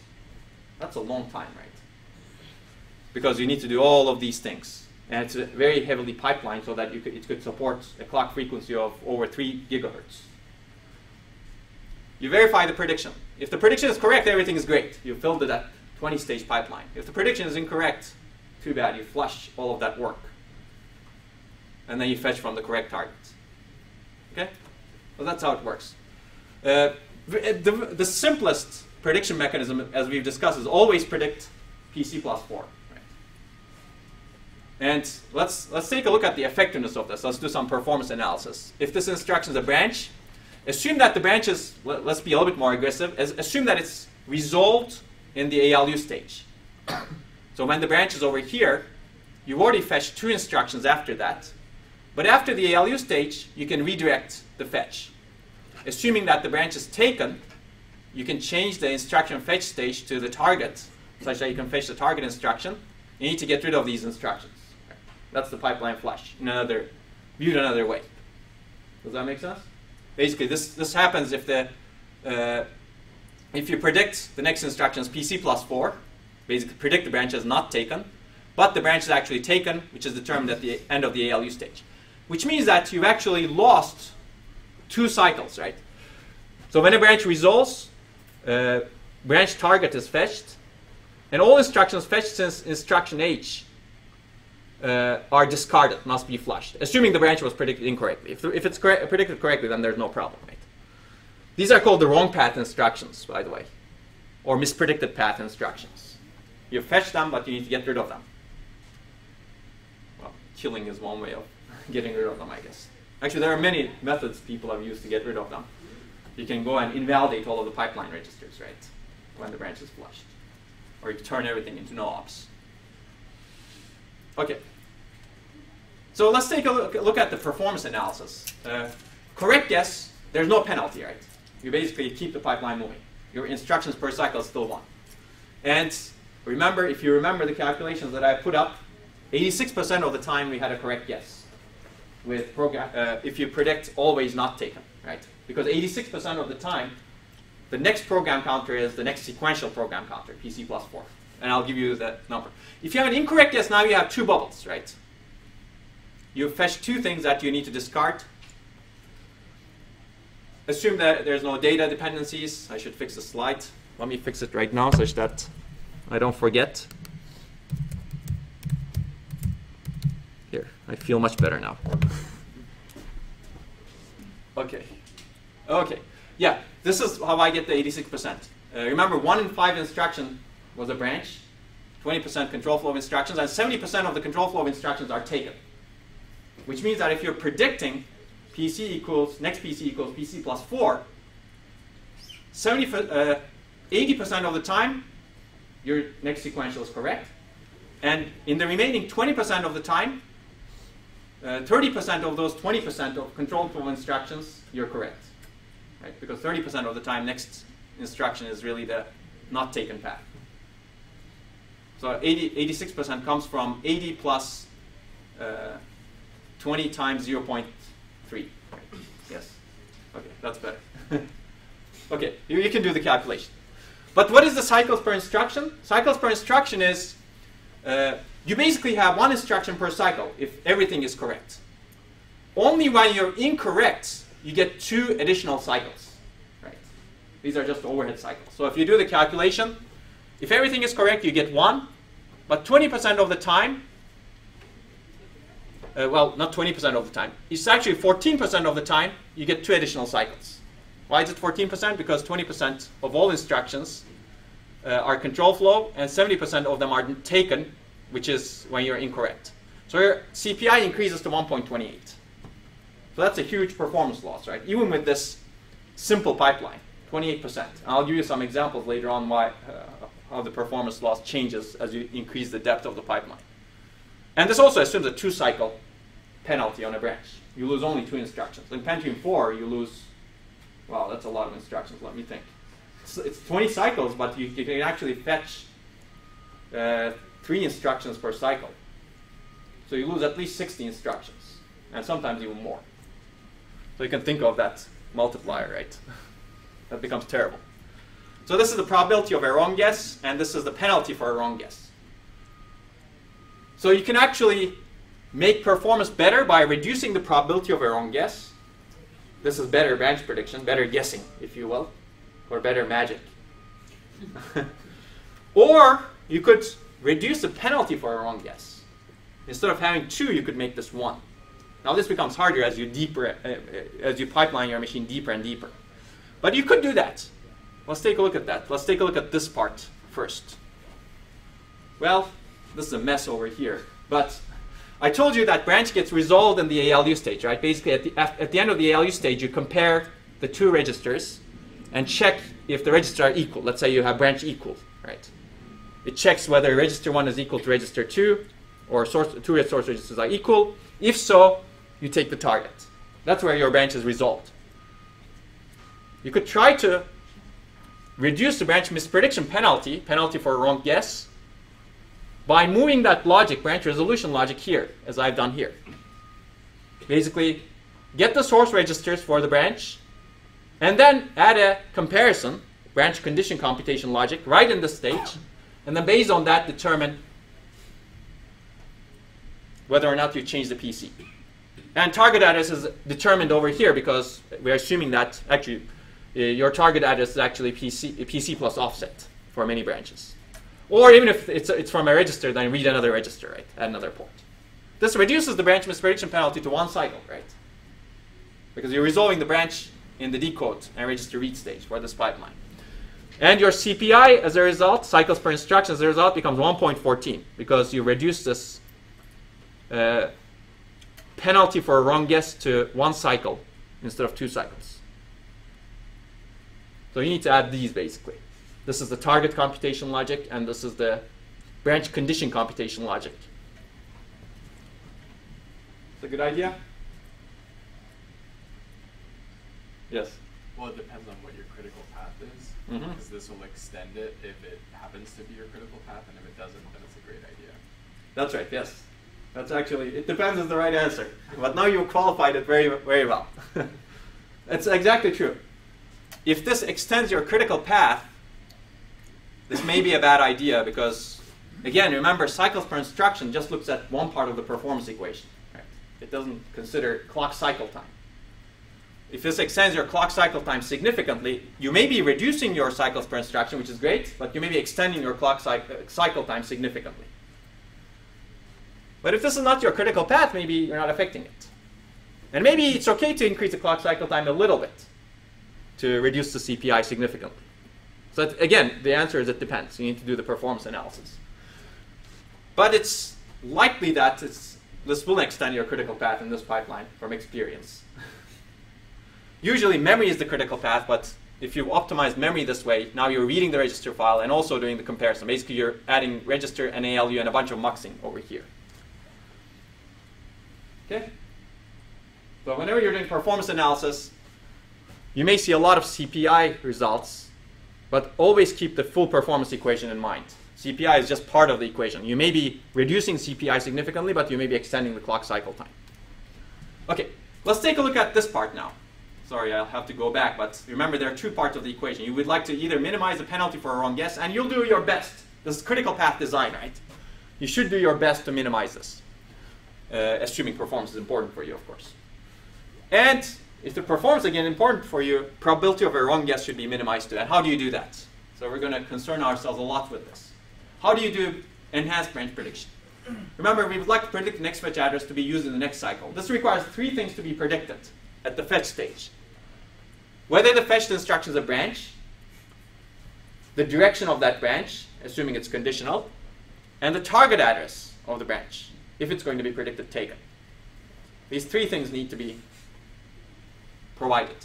That's a long time, right? Because you need to do all of these things. And it's very heavily pipelined so that it could support a clock frequency of over 3 gigahertz. You verify the prediction. If the prediction is correct, everything is great. You filled that 20-stage pipeline. If the prediction is incorrect, too bad. You flush all of that work. And then you fetch from the correct targets. Okay? Well, that's how it works. The simplest prediction mechanism, as we've discussed, is always predict PC plus 4. Right? And let's take a look at the effectiveness of this. Let's do some performance analysis. If this instruction is a branch, assume that the branch is, let's be a little bit more aggressive, assume that it's resolved in the ALU stage. So when the branch is over here, you've already fetched 2 instructions after that. But after the ALU stage, you can redirect the fetch. Assuming that the branch is taken, you can change the instruction fetch stage to the target, such that you can fetch the target instruction. You need to get rid of these instructions. That's the pipeline flush, viewed another way. Does that make sense? Basically, this happens if you predict the next instruction is PC plus 4, basically predict the branch is not taken, but the branch is actually taken, which is determined at the end of the ALU stage. Which means that you've actually lost 2 cycles, right? So when a branch resolves, branch target is fetched, and all instructions fetched since instruction H are discarded, must be flushed, assuming the branch was predicted incorrectly. If it's predicted correctly, then there's no problem, right? These are called the wrong path instructions, by the way. or mispredicted path instructions. You fetch them, but you need to get rid of them. Well, killing is one way of getting rid of them, I guess. Actually, there are many methods people have used to get rid of them. You can go and invalidate all of the pipeline registers, right, when the branch is flushed. Or you turn everything into no ops. Okay. So let's take a look at the performance analysis. Correct guess, there's no penalty, right? You basically keep the pipeline moving. Your instructions per cycle is still 1. And remember, if you remember the calculations that I put up, 86% of the time we had a correct guess with if you predict always not taken, right? Because 86% of the time, the next program counter is the next sequential program counter, PC plus 4. And I'll give you that number. If you have an incorrect guess, now you have 2 bubbles, right? You fetch 2 things that you need to discard. Assume that there's no data dependencies. I should fix the slide. Let me fix it right now such that I don't forget. Here, I feel much better now. Okay. Okay. Yeah, this is how I get the 86%. Remember, 1 in 5 instruction was a branch, 20% control flow of instructions, and 70% of the control flow of instructions are taken. Which means that if you're predicting PC equals, next PC equals PC plus 4, 80% of the time, your next sequential is correct. And in the remaining 20% of the time, 30% of those 20% of control flow instructions, you're correct. Right? Because 30% of the time, next instruction is really the not taken path. So 86% comes from 80 plus 20 times 0.3. Yes. Okay, that's better. Okay, you can do the calculation. But what is the cycles per instruction? Cycles per instruction is you basically have 1 instruction per cycle if everything is correct. Only when you're incorrect, you get 2 additional cycles. Right? These are just overhead cycles. So if you do the calculation, if everything is correct, you get 1. But 20% of the time, well, not 20% of the time. It's actually 14% of the time you get 2 additional cycles. Why is it 14%? Because 20% of all instructions are control flow, and 70% of them are taken, which is when you're incorrect. So your CPI increases to 1.28. So that's a huge performance loss, right? Even with this simple pipeline, 28%. And I'll give you some examples later on why how the performance loss changes as you increase the depth of the pipeline. And this also assumes a 2-cycle penalty on a branch. You lose only 2 instructions. In Pentium 4, you lose, well, that's a lot of instructions, let me think. It's 20 cycles, but you can actually fetch 3 instructions per cycle. So you lose at least 60 instructions, and sometimes even more. So you can think of that multiplier, right? That becomes terrible. So this is the probability of a wrong guess, and this is the penalty for a wrong guess. So you can actually make performance better by reducing the probability of a wrong guess. This is better branch prediction, better guessing, if you will, or better magic. Or you could reduce the penalty for a wrong guess. Instead of having 2, you could make this 1. Now this becomes harder as you pipeline your machine deeper and deeper. But you could do that. Let's take a look at that. Let's take a look at this part first. Well, this is a mess over here. But I told you that branch gets resolved in the ALU stage, right? Basically, at the end of the ALU stage, you compare the 2 registers and check if the registers are equal. Let's say you have branch equal, right? It checks whether register 1 is equal to register 2, or 2 source registers are equal. If so, you take the target. That's where your branch is resolved. You could try to reduce the branch misprediction penalty for a wrong guess, by moving that logic, branch resolution logic here, as I've done here. Basically, get the source registers for the branch, and then add a comparison, branch condition computation logic, right in this stage, and then based on that, determine whether or not you change the PC. And target address is determined over here because we're assuming that actually your target address is actually PC plus offset for many branches. Or even if it's from a register, then read another register, right, at another port. This reduces the branch misprediction penalty to 1 cycle, right? Because you're resolving the branch in the decode and register read stage for this pipeline. And your CPI, as a result, cycles per instruction, as a result, becomes 1.14 because you reduce this penalty for a wrong guess to 1 cycle instead of 2 cycles. So you need to add these, basically. This is the target computation logic, and this is the branch condition computation logic. It's a good idea? Yes? Well, it depends on what your critical path is, Mhm. because this will extend it if it happens to be your critical path, and if it doesn't, then it's a great idea. That's right, yes. That's actually, it depends is the right answer. But now you qualified it very, very well. That's exactly true. If this extends your critical path, this may be a bad idea because, again, remember, cycles per instruction just looks at one part of the performance equation. Right? It doesn't consider clock cycle time. If this extends your clock cycle time significantly, you may be reducing your cycles per instruction, which is great, but you may be extending your clock cycle time significantly. But if this is not your critical path, maybe you're not affecting it. And maybe it's okay to increase the clock cycle time a little bit to reduce the CPI significantly. So that, again, the answer is it depends. You need to do the performance analysis. But it's likely that this will extend your critical path in this pipeline from experience. Usually memory is the critical path, but if you optimize memory this way, now you're reading the register file and also doing the comparison. Basically, you're adding register and ALU and a bunch of muxing over here. Okay? So whenever you're doing performance analysis, you may see a lot of CPI results, but always keep the full performance equation in mind. CPI is just part of the equation. You may be reducing CPI significantly, but you may be extending the clock cycle time. Okay, let's take a look at this part now. Sorry, I'll have to go back, but remember there are 2 parts of the equation. You would like to either minimize the penalty for a wrong guess, and you'll do your best. This is critical path design, right? You should do your best to minimize this, assuming performance is important for you, of course. And if the performance, again, important for you, probability of a wrong guess should be minimized too. And how do you do that? So we're going to concern ourselves a lot with this. How do you do enhanced branch prediction? Remember, we would like to predict the next fetch address to be used in the next cycle. This requires 3 things to be predicted at the fetch stage. Whether the fetched instruction is a branch, the direction of that branch, assuming it's conditional, and the target address of the branch, if it's going to be predicted taken. These 3 things need to be provided.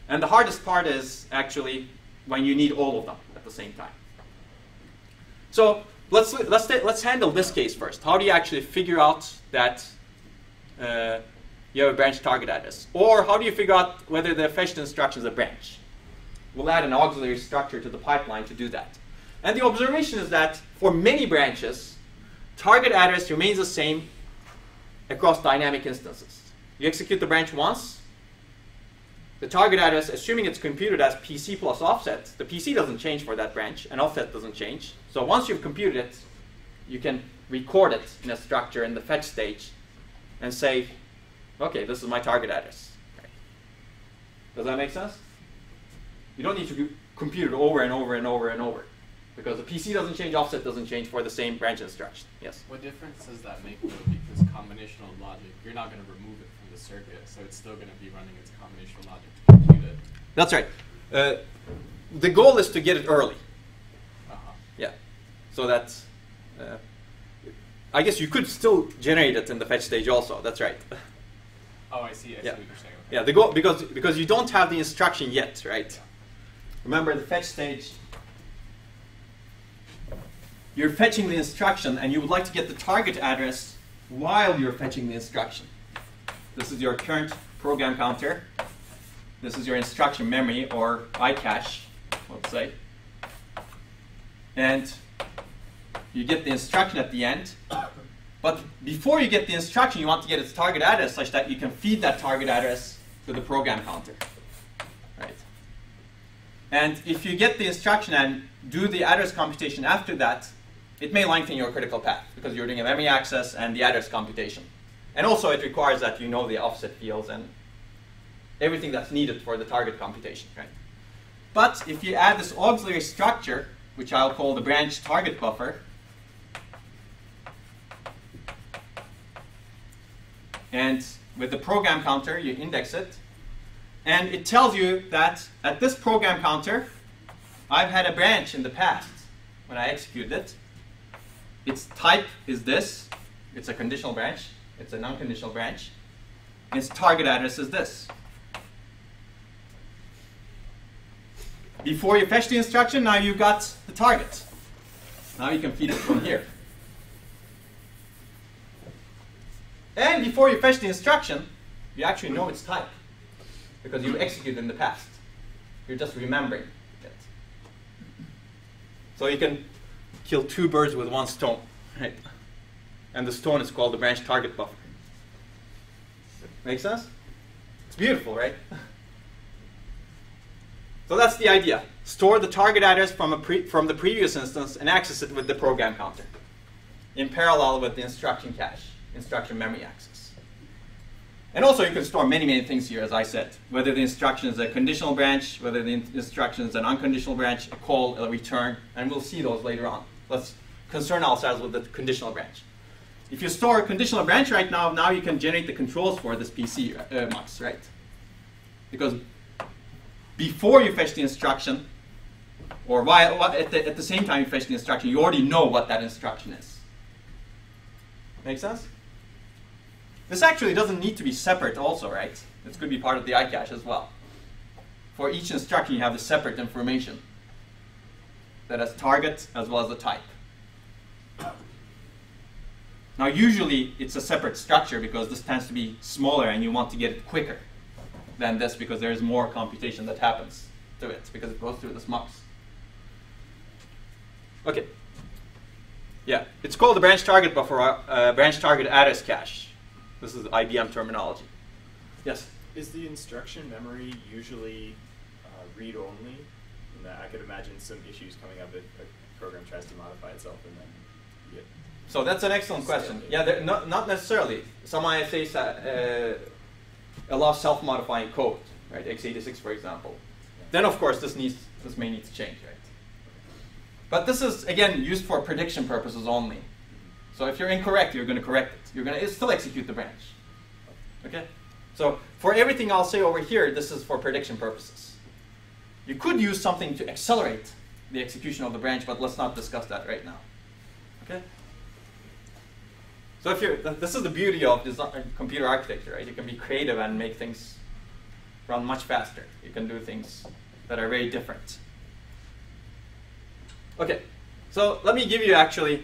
And the hardest part is actually when you need all of them at the same time. So let's handle this case first. How do you actually figure out that you have a branch target address? Or how do you figure out whether the fetched instruction is a branch? We'll add an auxiliary structure to the pipeline to do that. And the observation is that for many branches, target address remains the same across dynamic instances. You execute the branch once, the target address, assuming it's computed as PC plus offset, the PC doesn't change for that branch, and offset doesn't change. So once you've computed it, you can record it in a structure in the fetch stage and say, okay, this is my target address. Okay. Does that make sense? You don't need to compute it over and over and over and over, because the PC doesn't change, offset doesn't change for the same branch instruction. Yes? What difference does that make, though? Because combinational logic, you're not going to remove it from the circuit, so it's still going to be running its combinational logic to compute it. That's right. The goal is to get it early. Yeah. So that's, I guess you could still generate it in the fetch stage also. That's right. Oh, I see. I see what you're saying. Okay. Yeah, the goal, because you don't have the instruction yet, right? Yeah. Remember the fetch stage, you're fetching the instruction and you would like to get the target address while you're fetching the instruction. This is your current program counter. This is your instruction memory, or iCache, let's say. And you get the instruction at the end. But before you get the instruction, you want to get its target address such that you can feed that target address to the program counter. Right? And if you get the instruction and do the address computation after that, it may lengthen your critical path because you're doing a memory access and the address computation. And also it requires that you know the offset fields and everything that's needed for the target computation. Right? But if you add this auxiliary structure, which I'll call the branch target buffer, and with the program counter, you index it, and it tells you that at this program counter, I've had a branch in the past when I executed it. Its type is this. It's a conditional branch. It's a non-conditional branch. And its target address is this. Before you fetch the instruction, now you've got the target. Now you can feed it from here. And before you fetch the instruction, you actually know its type because you executed in the past. You're just remembering it. So you can kill two birds with one stone, right? And the stone is called the branch target buffer. Make sense? It's beautiful, right? So that's the idea. Store the target address from the previous instance and access it with the program counter in parallel with the instruction cache, instruction memory access. And also you can store many, many things here, as I said. Whether the instruction is a conditional branch, whether the instruction is an unconditional branch, a call, a return, and we'll see those later on. Let's concern ourselves with the conditional branch. If you store a conditional branch right now you can generate the controls for this PC mux, right? Because before you fetch the instruction, or at the same time you fetch the instruction, you already know what that instruction is. Make sense? This actually doesn't need to be separate also, right? This could be part of the iCache as well. For each instruction you have the separate information that has target as well as the type. Now usually it's a separate structure because this tends to be smaller and you want to get it quicker than this because there is more computation that happens to it because it goes through this mux. Okay. Yeah, it's called the branch target buffer, branch target address cache. This is IBM terminology. Yes? Is the instruction memory usually read-only? I could imagine some issues coming up if a program tries to modify itself and then you get... So that's an excellent question. Yeah, not necessarily. Some ISAs allow self-modifying code, right? x86, for example. Yeah. Then, of course, this may need to change, right? But this is, again, used for prediction purposes only. So if you're incorrect, you're going to correct it. You're going to still execute the branch. Okay? So for everything I'll say over here, this is for prediction purposes. You could use something to accelerate the execution of the branch, but let's not discuss that right now. Okay? So this is the beauty of computer architecture, right? You can be creative and make things run much faster. You can do things that are very different. Okay, so let me give you actually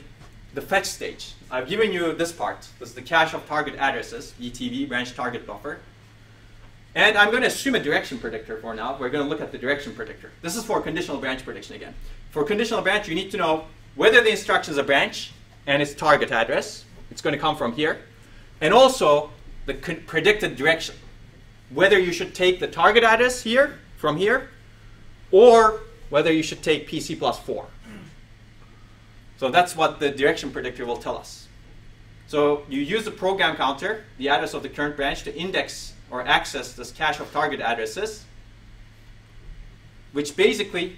the fetch stage. I've given you this part. This is the cache of target addresses, BTB, branch target buffer. And I'm going to assume a direction predictor for now. We're going to look at the direction predictor. This is for conditional branch prediction again. For conditional branch, you need to know whether the instruction is a branch and its target address. It's going to come from here. And also the predicted direction. Whether you should take the target address here, from here, or whether you should take PC plus 4. So that's what the direction predictor will tell us. So you use the program counter, the address of the current branch, to index or access this cache of target addresses, which basically,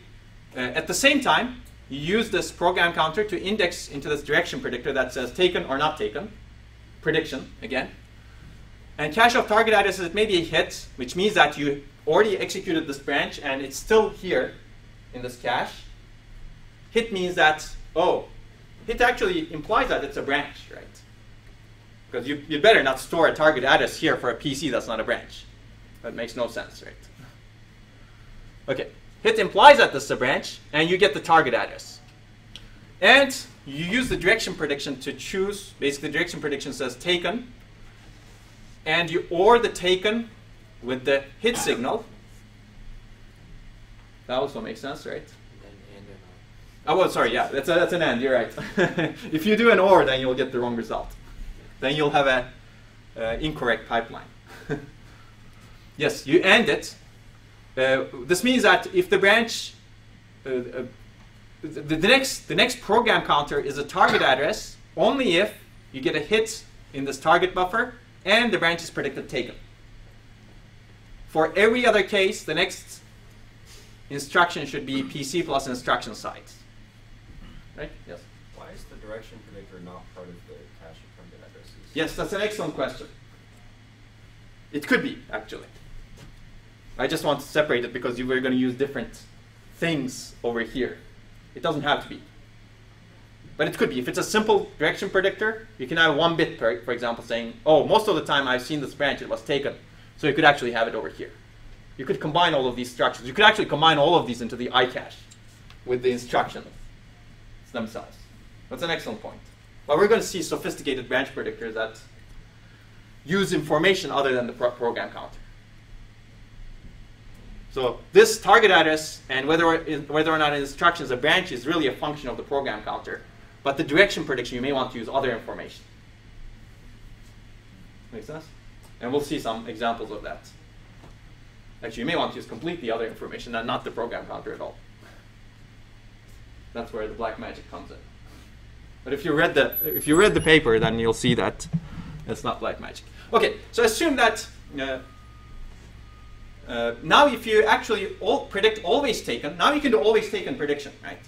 at the same time, you use this program counter to index into this direction predictor that says taken or not taken, prediction again. And cache of target addresses, it may be a hit, which means that you already executed this branch and it's still here in this cache. Hit means that, oh, hit actually implies that it's a branch, right? Because you'd better not store a target address here for a PC that's not a branch. That makes no sense, right? Okay, hit implies that this is a branch, and you get the target address. And you use the direction prediction to choose, basically the direction prediction says taken, and you OR the taken with the hit signal. That also makes sense, right? Oh, well, sorry, yeah, that's an AND, you're right. If you do an OR, then you'll get the wrong result. Then you'll have an incorrect pipeline. Yes, you AND it. This means that if the branch, the next program counter is a target address only if you get a hit in this target buffer and the branch is predicted taken. For every other case, the next instruction should be PC plus instruction size. Right? Yes. Why is the direction predictor not part of the cache of target addresses? Yes, that's an excellent question. It could be, actually. I just want to separate it because you were going to use different things over here. It doesn't have to be. But it could be. If it's a simple direction predictor, you can have one bit, for example, saying, oh, most of the time I've seen this branch, it was taken. So you could actually have it over here. You could combine all of these structures. You could actually combine all of these into the iCache with the instructions themselves. That's an excellent point. But we're going to see sophisticated branch predictors that use information other than the program counter. So this target address and whether or not an instruction is a branch is really a function of the program counter. But the direction prediction, you may want to use other information. Make sense? And we'll see some examples of that. Actually, you may want to use completely other information and not the program counter at all. That's where the black magic comes in. But if you read the paper, then you'll see that it's not black magic. Okay, so assume that now if you actually predict always taken, now you can do always taken prediction, right?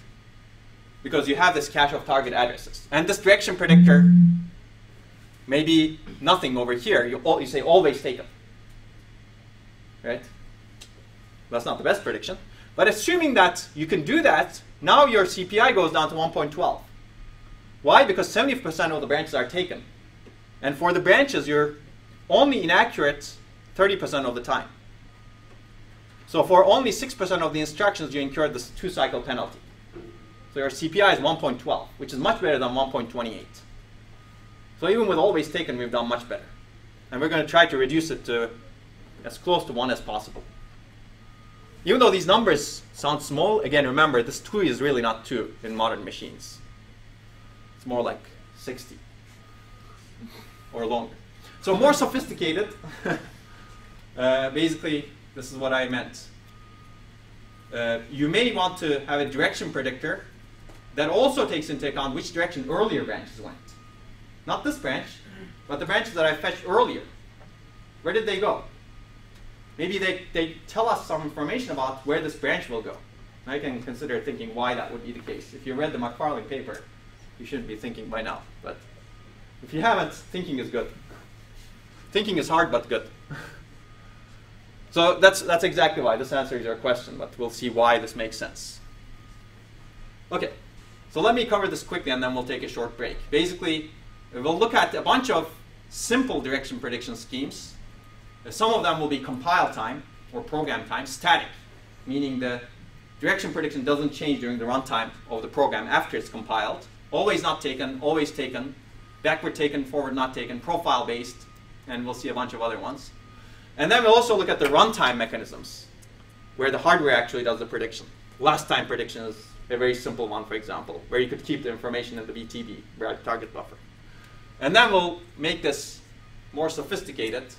Because you have this cache of target addresses. And this direction predictor may be nothing over here. You say always taken, right? That's not the best prediction. But assuming that you can do that, now your CPI goes down to 1.12. Why? Because 70% of the branches are taken. And for the branches, you're only inaccurate 30% of the time. So for only 6% of the instructions, you incur this 2-cycle penalty. So your CPI is 1.12, which is much better than 1.28. So even with always taken, we've done much better. And we're going to try to reduce it to as close to 1 as possible. Even though these numbers sound small, again, remember, this 2 is really not 2 in modern machines. It's more like 60 or longer. So more sophisticated, basically, this is what I meant. You may want to have a direction predictor that also takes into account which direction earlier branches went. Not this branch, but the branches that I fetched earlier. Where did they go? Maybe they tell us some information about where this branch will go. And I can consider thinking why that would be the case. If you read the McFarlane paper, you shouldn't be thinking by now. But if you haven't, thinking is good. Thinking is hard, but good. So that's exactly why. This answers your question, but we'll see why this makes sense. Okay, so let me cover this quickly, and then we'll take a short break. Basically, we'll look at a bunch of simple direction prediction schemes. Some of them will be compile time or program time, static, meaning the direction prediction doesn't change during the runtime of the program after it's compiled. Always not taken, always taken, backward taken, forward not taken, profile based, and we'll see a bunch of other ones. And then we'll also look at the runtime mechanisms, where the hardware actually does the prediction. Last time prediction is a very simple one, for example, where you could keep the information in the BTB, right target buffer. And then we'll make this more sophisticated,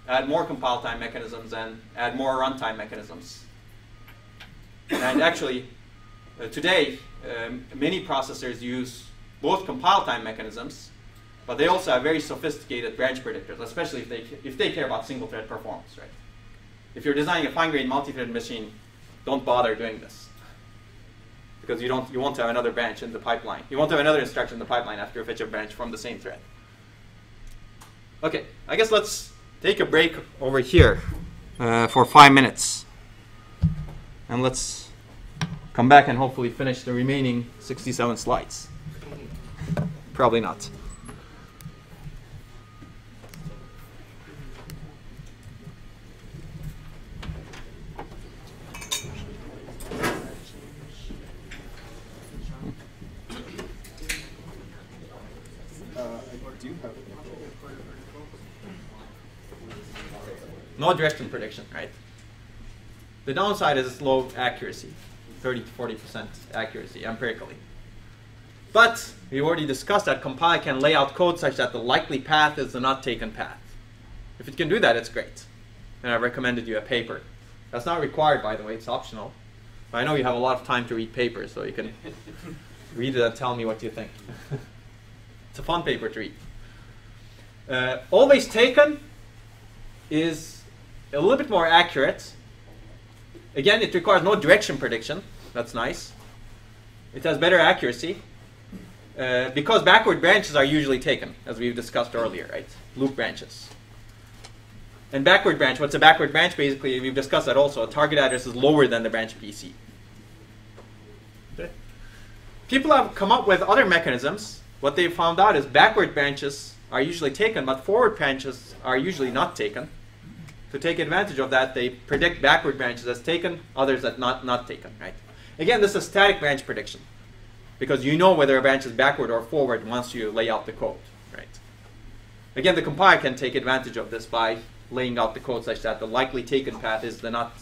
add more compile time mechanisms, and add more runtime mechanisms. And actually, today, many processors use both compile time mechanisms, but they also have very sophisticated branch predictors, especially if they care about single thread performance, right? If you're designing a fine-grained multi-thread machine, don't bother doing this, because you won't have another branch in the pipeline. You won't have another instruction in the pipeline after you fetch a branch from the same thread. Okay, I guess let's take a break over here for 5 minutes, and let's come back and hopefully finish the remaining 67 slides. Probably not. No direction prediction, right? The downside is low accuracy, 30 to 40% accuracy empirically. But we already discussed that compile can lay out code such that the likely path is the not taken path. If it can do that, it's great. And I recommended you a paper. That's not required, by the way, it's optional. But I know you have a lot of time to read papers, so you can read it and tell me what you think. It's a fun paper to read. Always taken is a little bit more accurate. Again, it requires no direction prediction. That's nice. It has better accuracy. Because backward branches are usually taken, as we've discussed earlier, right? Loop branches. And backward branch, what's a backward branch? Basically, we've discussed that also. A target address is lower than the branch PC. Okay. People have come up with other mechanisms. What they found out is backward branches are usually taken, but forward branches are usually not taken. To take advantage of that, they predict backward branches as taken, others as not taken. Right? Again, this is static branch prediction, because you know whether a branch is backward or forward once you lay out the code. Right? Again, the compiler can take advantage of this by laying out the code such that the likely taken path is the not,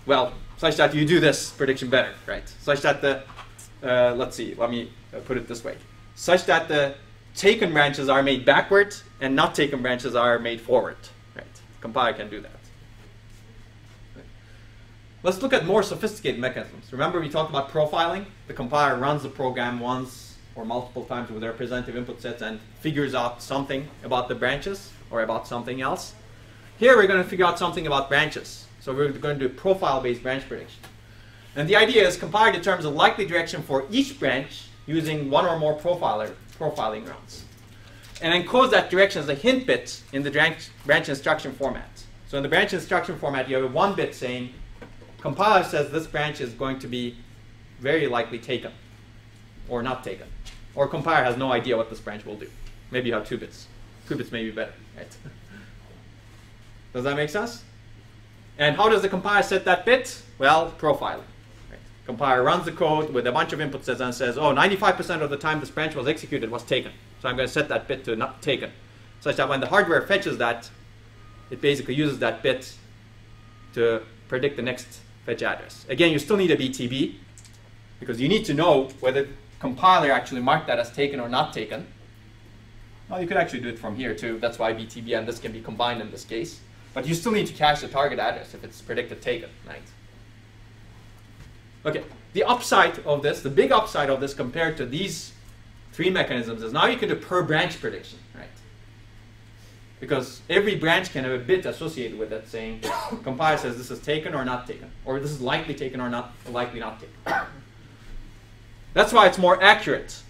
well, such that you do this prediction better, right? Such that the, let's see, let me put it this way. Such that the taken branches are made backward and not taken branches are made forward, right? The compiler can do that. Right. Let's look at more sophisticated mechanisms. Remember we talked about profiling? The compiler runs the program once or multiple times with their representative input sets and figures out something about the branches or about something else. Here we're going to figure out something about branches. So we're going to do profile-based branch prediction. And the idea is compiler determines a likely direction for each branch using one or more profiling rounds. And encodes that direction as a hint bit in the branch instruction format. So in the branch instruction format, you have a 1 bit saying, compiler says this branch is going to be very likely taken or not taken. Or compiler has no idea what this branch will do. Maybe you have 2 bits. 2 bits may be better, right? Does that make sense? And how does the compiler set that bit? Well, profiling. Right? Compiler runs the code with a bunch of input sets and says, oh, 95% of the time this branch was executed was taken. So I'm going to set that bit to not taken. Such that when the hardware fetches that, it basically uses that bit to predict the next fetch address. Again, you still need a BTB, because you need to know whether the compiler actually marked that as taken or not taken. Well, you could actually do it from here too. That's why BTB and this can be combined in this case. But you still need to cache the target address if it's predicted taken, right? Okay, the upside of this, the big upside of this compared to these 3 mechanisms is now you can do per branch prediction, right? Because every branch can have a bit associated with it saying, compiler says this is taken or not taken, or this is likely taken or not, likely not taken. That's why it's more accurate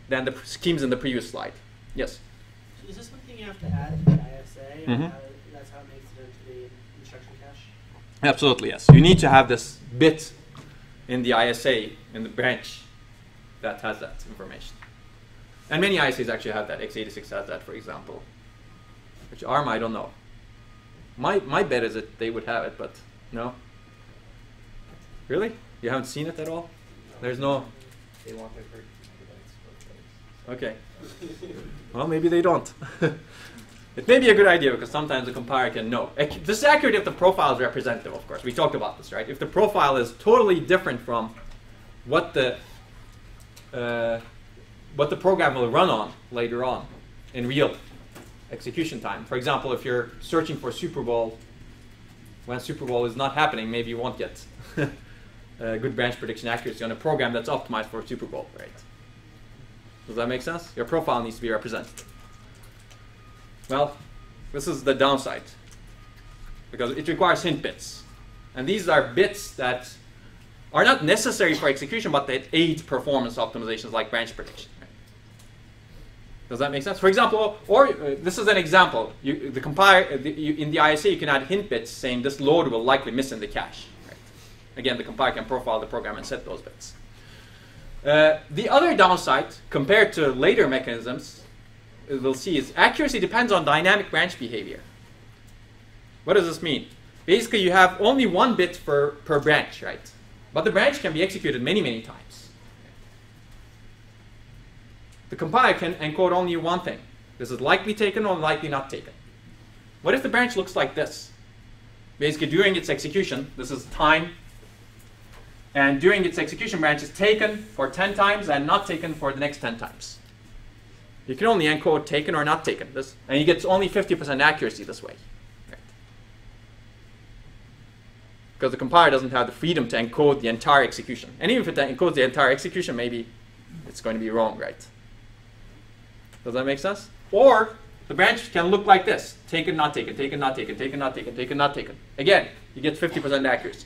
than the schemes in the previous slide. Yes? So is this something you have to add to the ISA? Mhm. That's how it makes it into the instruction cache? Absolutely, yes. You need to have this bit in the ISA, in the branch, that has that information. And many ISAs actually have that. x86 has that, for example. Which ARM, I don't know. My bet is that they would have it, but no? Really? You haven't seen it at all? There's no... They want their first Okay. Well, maybe they don't. It may be a good idea because sometimes the compiler can know. This is accurate if the profile is representative, of course. We talked about this, right? If the profile is totally different from what the program will run on later on in real execution time. For example, if you're searching for Super Bowl, when Super Bowl is not happening, maybe you won't get good branch prediction accuracy on a program that's optimized for Super Bowl, right? Does that make sense? Your profile needs to be representative. Well, this is the downside, because it requires hint bits. And these are bits that are not necessary for execution, but that aid performance optimizations like branch prediction. Right? Does that make sense? For example, this is an example. The compiler, in the ISA, you can add hint bits saying this load will likely miss in the cache. Right? Again, the compiler can profile the program and set those bits. The other downside, compared to later mechanisms, we'll see is accuracy depends on dynamic branch behavior. What does this mean? Basically, you have only 1 bit per branch, right? But the branch can be executed many, many times. The compiler can encode only one thing. This is likely taken or likely not taken. What if the branch looks like this? Basically, during its execution, this is time. And during its execution, branch is taken for 10 times and not taken for the next 10 times. You can only encode taken or not taken. And you get only 50% accuracy this way. Right? Because the compiler doesn't have the freedom to encode the entire execution. And even if it encodes the entire execution, maybe it's going to be wrong, right? Does that make sense? Or the branch can look like this. Taken, not taken, taken, not taken, taken, not taken, taken, not taken. Again, you get 50% accuracy.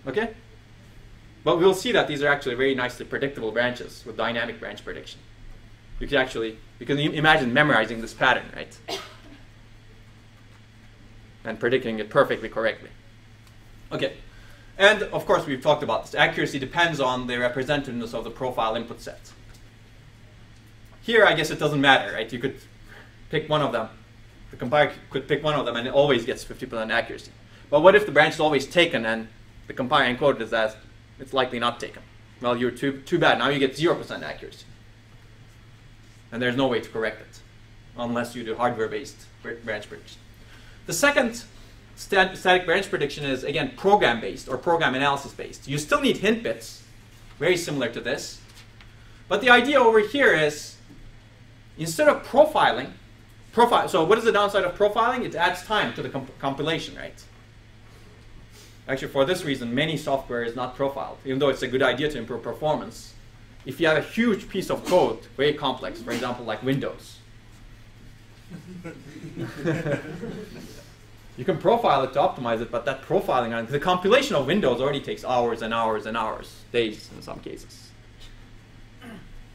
Okay? But we'll see that these are actually very nicely predictable branches with dynamic branch prediction. You can imagine memorizing this pattern, right? and predicting it perfectly correctly. Okay, and of course we've talked about this. Accuracy depends on the representativeness of the profile input set. Here, I guess it doesn't matter, right? You could pick one of them. The compiler could pick one of them and it always gets 50% accuracy. But what if the branch is always taken and the compiler encoded it as it's likely not taken? Well, you're too bad. Now you get 0% accuracy. And there's no way to correct it unless you do hardware-based branch prediction. The second static branch prediction is, again, program-based or program analysis-based. You still need hint bits, very similar to this. But the idea over here is, instead of profiling, so what is the downside of profiling? It adds time to the compilation, right? Actually, for this reason, many software is not profiled, even though it's a good idea to improve performance. If you have a huge piece of code, very complex, for example, like Windows, you can profile it to optimize it, but that profiling, the compilation of Windows already takes hours and hours and hours, days in some cases.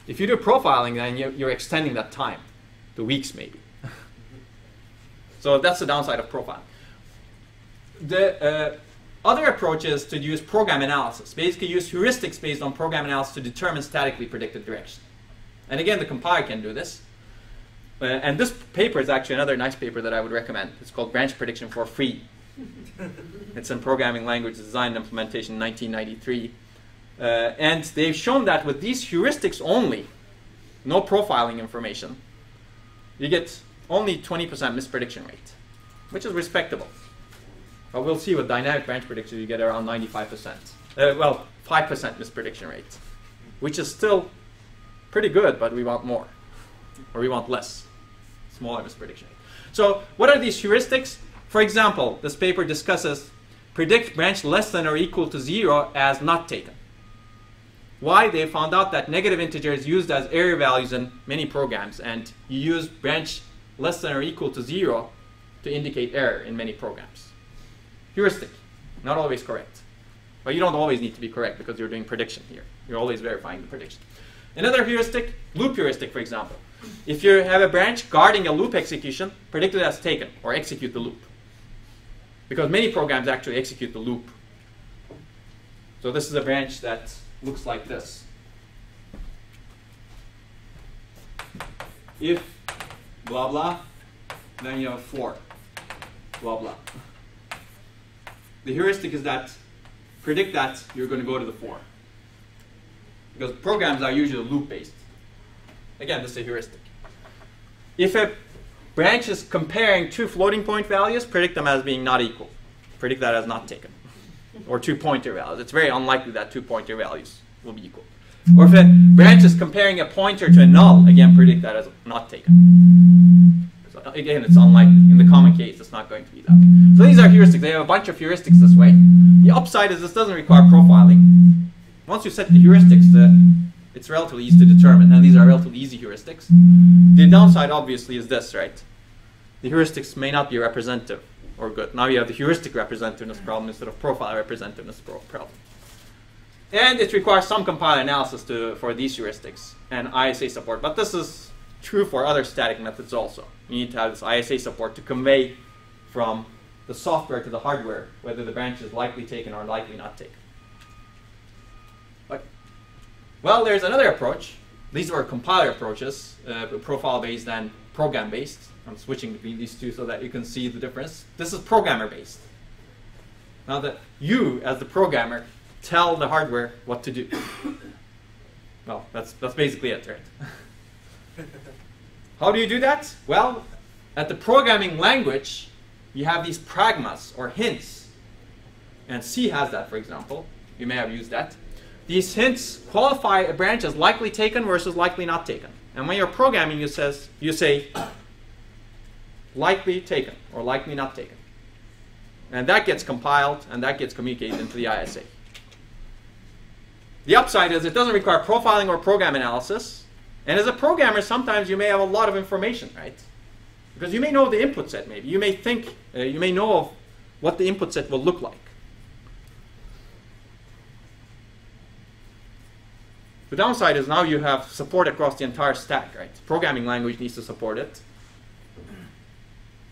If you do profiling, then you're extending that time to weeks maybe. So that's the downside of profiling. The other approach is to use program analysis. Basically use heuristics based on program analysis to determine statically predicted direction. And again, the compiler can do this. And this paper is actually another nice paper that I would recommend. It's called Branch Prediction for Free. It's in Programming Language Design and Implementation in 1993. And they've shown that with these heuristics only, no profiling information, you get only 20% misprediction rate, which is respectable. But we'll see with dynamic branch prediction you get around 95%. Well, 5% misprediction rate, which is still pretty good, but we want more, or we want less, smaller misprediction rate. So what are these heuristics? For example, this paper discusses predict branch less than or equal to 0 as not taken. Why? They found out that negative integer is used as error values in many programs, and you use branch less than or equal to 0 to indicate error in many programs. Heuristic, not always correct. But you don't always need to be correct because you're doing prediction here. You're always verifying the prediction. Another heuristic, loop heuristic, for example. If you have a branch guarding a loop execution, predict it as taken, or execute the loop. Because many programs actually execute the loop. So this is a branch that looks like this. If blah blah, then you have for blah blah. The heuristic is that predict that you're going to go to the for. Because programs are usually loop-based. Again, this is a heuristic. If a branch is comparing two floating point values, predict them as being not equal. Predict that as not taken. Or two pointer values. It's very unlikely that two pointer values will be equal. Or if a branch is comparing a pointer to a null, again, predict that as not taken. So again, it's unlikely. In the common case, it's not going to be that. So these are heuristics. They have a bunch of heuristics this way. The upside is this doesn't require profiling. Once you set the heuristics, it's relatively easy to determine. And these are relatively easy heuristics. The downside, obviously, is this, right? The heuristics may not be representative or good. Now you have the heuristic representativeness problem instead of profile representativeness problem. And it requires some compiler analysis for these heuristics and ISA support. But this is true for other static methods also. You need to have this ISA support to convey from the software to the hardware whether the branch is likely taken or likely not taken. But, well, there's another approach. These are compiler approaches, profile-based and program-based. I'm switching between these two so that you can see the difference. This is programmer-based. Now that you, as the programmer, tell the hardware what to do. Well, that's basically it, right? How do you do that? Well, at the programming language, you have these pragmas, or hints. And C has that, for example. You may have used that. These hints qualify a branch as likely taken versus likely not taken. And when you're programming, you say likely taken or likely not taken. And that gets compiled, and that gets communicated into the ISA. The upside is it doesn't require profiling or program analysis. And as a programmer, sometimes you may have a lot of information, right? Because you may know the input set, maybe. You may think, you may know of what the input set will look like. The downside is now you have support across the entire stack, right? Programming language needs to support it.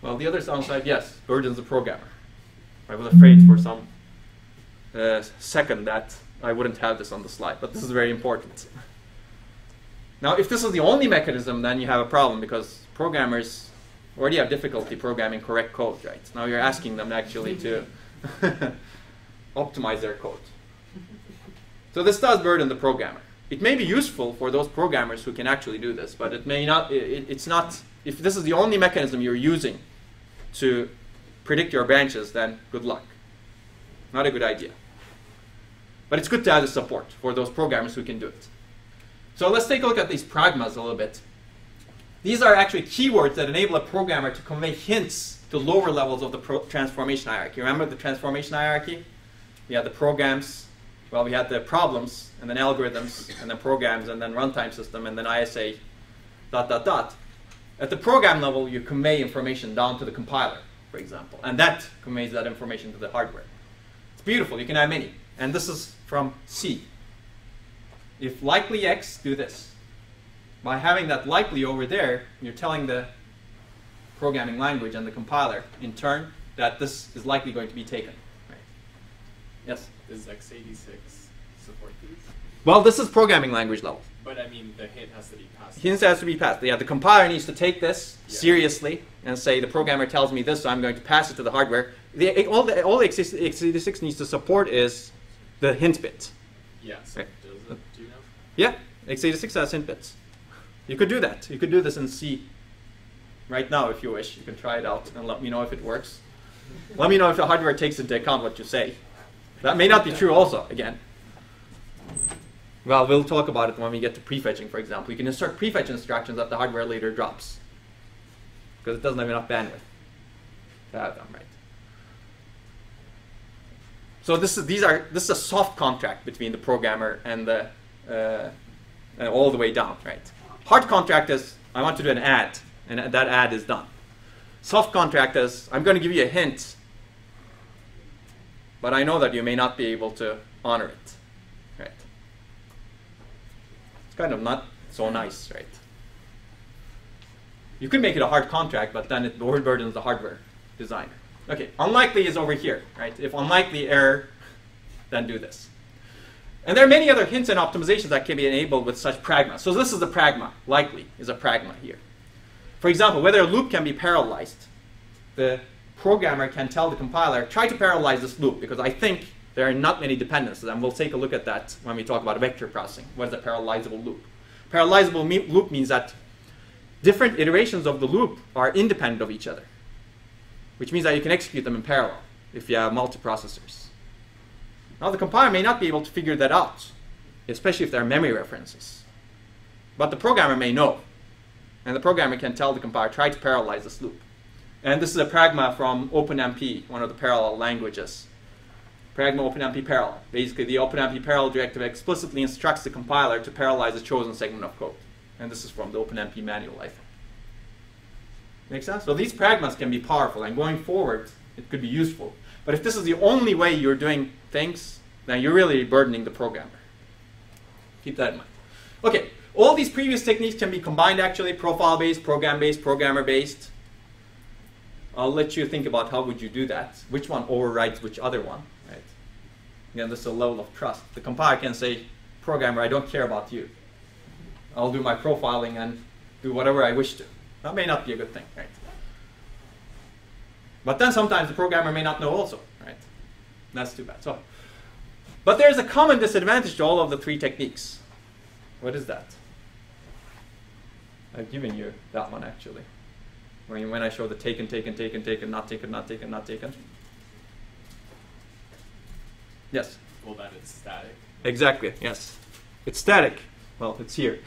Well, the other downside, yes, burdens the programmer. I was afraid for some second that I wouldn't have this on the slide, but this is very important. Now, if this is the only mechanism, then you have a problem because programmers already have difficulty programming correct code, right? Now you're asking them actually to optimize their code. So this does burden the programmer. It may be useful for those programmers who can actually do this, but it may not. It's not. If this is the only mechanism you're using to predict your branches, then good luck. Not a good idea. But it's good to have the support for those programmers who can do it. So let's take a look at these pragmas a little bit. These are actually keywords that enable a programmer to convey hints to lower levels of the transformation hierarchy. Remember the transformation hierarchy? We had the programs, well, we had the problems, and then algorithms, and then programs, and then runtime system, and then ISA, ... At the program level, you convey information down to the compiler, for example, and that conveys that information to the hardware. It's beautiful. You can have many. And this is from C. If likely X, do this. By having that likely over there, you're telling the programming language and the compiler, in turn, that this is likely going to be taken. Right. Yes? Does x86 support these? Well, this is programming language level. But I mean, the hint has to be passed. Hints has to be passed. Yeah, the compiler needs to take this seriously and say the programmer tells me this, so I'm going to pass it to the hardware. All the x86 needs to support is the hint bit. Yes. Right. Does it? Do you know? Yeah, x86 has hint bits. You could do that. You could do this in C right now if you wish. You can try it out and let me know if it works. Let me know if the hardware takes into account what you say. That may not be true also, again. Well, we'll talk about it when we get to prefetching, for example. You can insert prefetch instructions that the hardware later drops because it doesn't have enough bandwidth to have them, right? So this is a soft contract between the programmer and the and all the way down, right? Hard contract is I want to do an add, and that add is done. Soft contract is I'm going to give you a hint, but I know that you may not be able to honor it, right? It's kind of not so nice, right? You could make it a hard contract, but then it burdens the hardware designer. Okay, unlikely is over here, right? If unlikely error, then do this. And there are many other hints and optimizations that can be enabled with such pragma. So this is the pragma. Likely is a pragma here. For example, whether a loop can be parallelized, the programmer can tell the compiler, try to parallelize this loop, because I think there are not many dependencies, and we'll take a look at that when we talk about vector processing. What is a parallelizable loop? Parallelizable loop means that different iterations of the loop are independent of each other, which means that you can execute them in parallel if you have multiprocessors. Now, the compiler may not be able to figure that out, especially if there are memory references. But the programmer may know. And the programmer can tell the compiler, try to parallelize this loop. And this is a pragma from OpenMP, one of the parallel languages. Pragma OpenMP parallel. Basically, the OpenMP parallel directive explicitly instructs the compiler to parallelize a chosen segment of code. And this is from the OpenMP manual, I think. Make sense? So these pragmas can be powerful, and going forward, it could be useful. But if this is the only way you're doing things, then you're really burdening the programmer. Keep that in mind. Okay, all these previous techniques can be combined actually, profile-based, program-based, programmer-based. I'll let you think about how would you do that. Which one overrides which other one, right? Again, this is a level of trust. The compiler can say, programmer, I don't care about you. I'll do my profiling and do whatever I wish to. That may not be a good thing, right? But then sometimes the programmer may not know also, right? That's too bad. So, but there's a common disadvantage to all of the three techniques. What is that? I've given you that one actually. When I show the taken, taken, taken, taken, not taken, not taken, not taken. Yes? Well, that it's static. Exactly, yes. It's static. Well, it's here.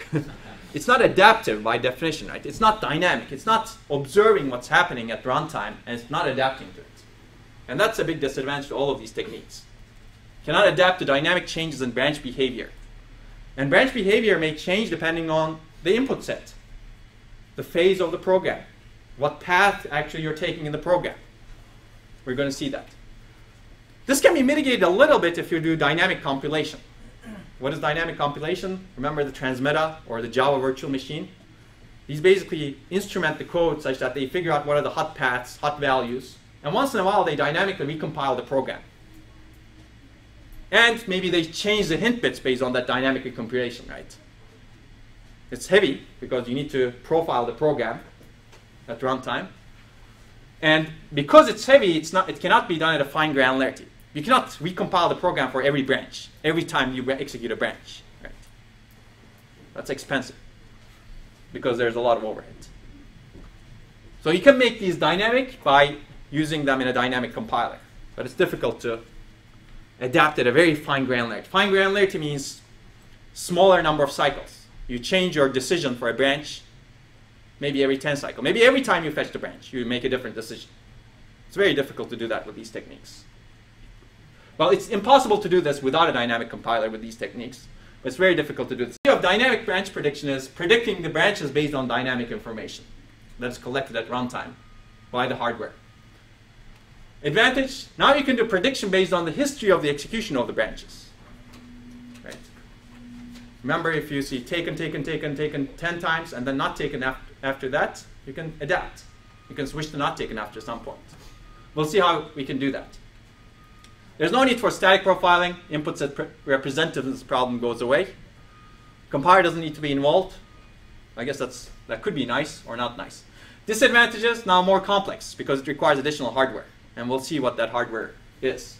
It's not adaptive by definition, right? It's not dynamic. It's not observing what's happening at runtime, and it's not adapting to it. And that's a big disadvantage to all of these techniques. Cannot adapt to dynamic changes in branch behavior. And branch behavior may change depending on the input set, the phase of the program, what path actually you're taking in the program. We're going to see that. This can be mitigated a little bit if you do dynamic compilation. What is dynamic compilation? Remember the transmeta or the Java virtual machine? These basically instrument the code such that they figure out what are the hot paths, hot values, and once in a while they dynamically recompile the program. And maybe they change the hint bits based on that dynamic recompilation, right? It's heavy because you need to profile the program at runtime. And because it's heavy, it cannot be done at a fine granularity. You cannot recompile the program for every branch, every time you execute a branch. Right? That's expensive because there's a lot of overhead. So you can make these dynamic by using them in a dynamic compiler. But it's difficult to adapt at a very fine granularity. Fine granularity means smaller number of cycles. You change your decision for a branch maybe every 10 cycles. Maybe every time you fetch the branch, you make a different decision. It's very difficult to do that with these techniques. Well, it's impossible to do this without a dynamic compiler with these techniques. But it's very difficult to do this. The idea of dynamic branch prediction is predicting the branches based on dynamic information that's collected at runtime by the hardware. Advantage, now you can do prediction based on the history of the execution of the branches. Right? Remember, if you see taken 10 times and then not taken after that, you can adapt. You can switch to not taken after some point. We'll see how we can do that. There's no need for static profiling. Input set representativeness problem goes away. Compiler doesn't need to be involved. I guess that could be nice or not nice. Disadvantages, now more complex because it requires additional hardware. And we'll see what that hardware is.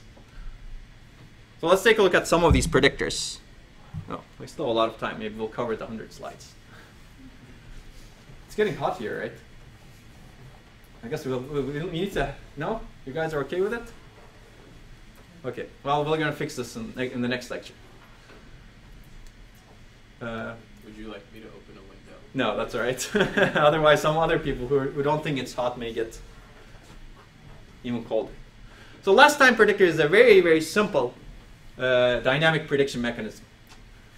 So let's take a look at some of these predictors. Oh, we still have a lot of time. Maybe we'll cover the 100 slides. It's getting hot here, right? I guess we need to, no? You guys are okay with it? Okay, well, we're going to fix this in the next lecture. Would you like me to open a window? No, that's all right. Otherwise, some other people who don't think it's hot may get even colder. So last time predictor is a very, very simple dynamic prediction mechanism.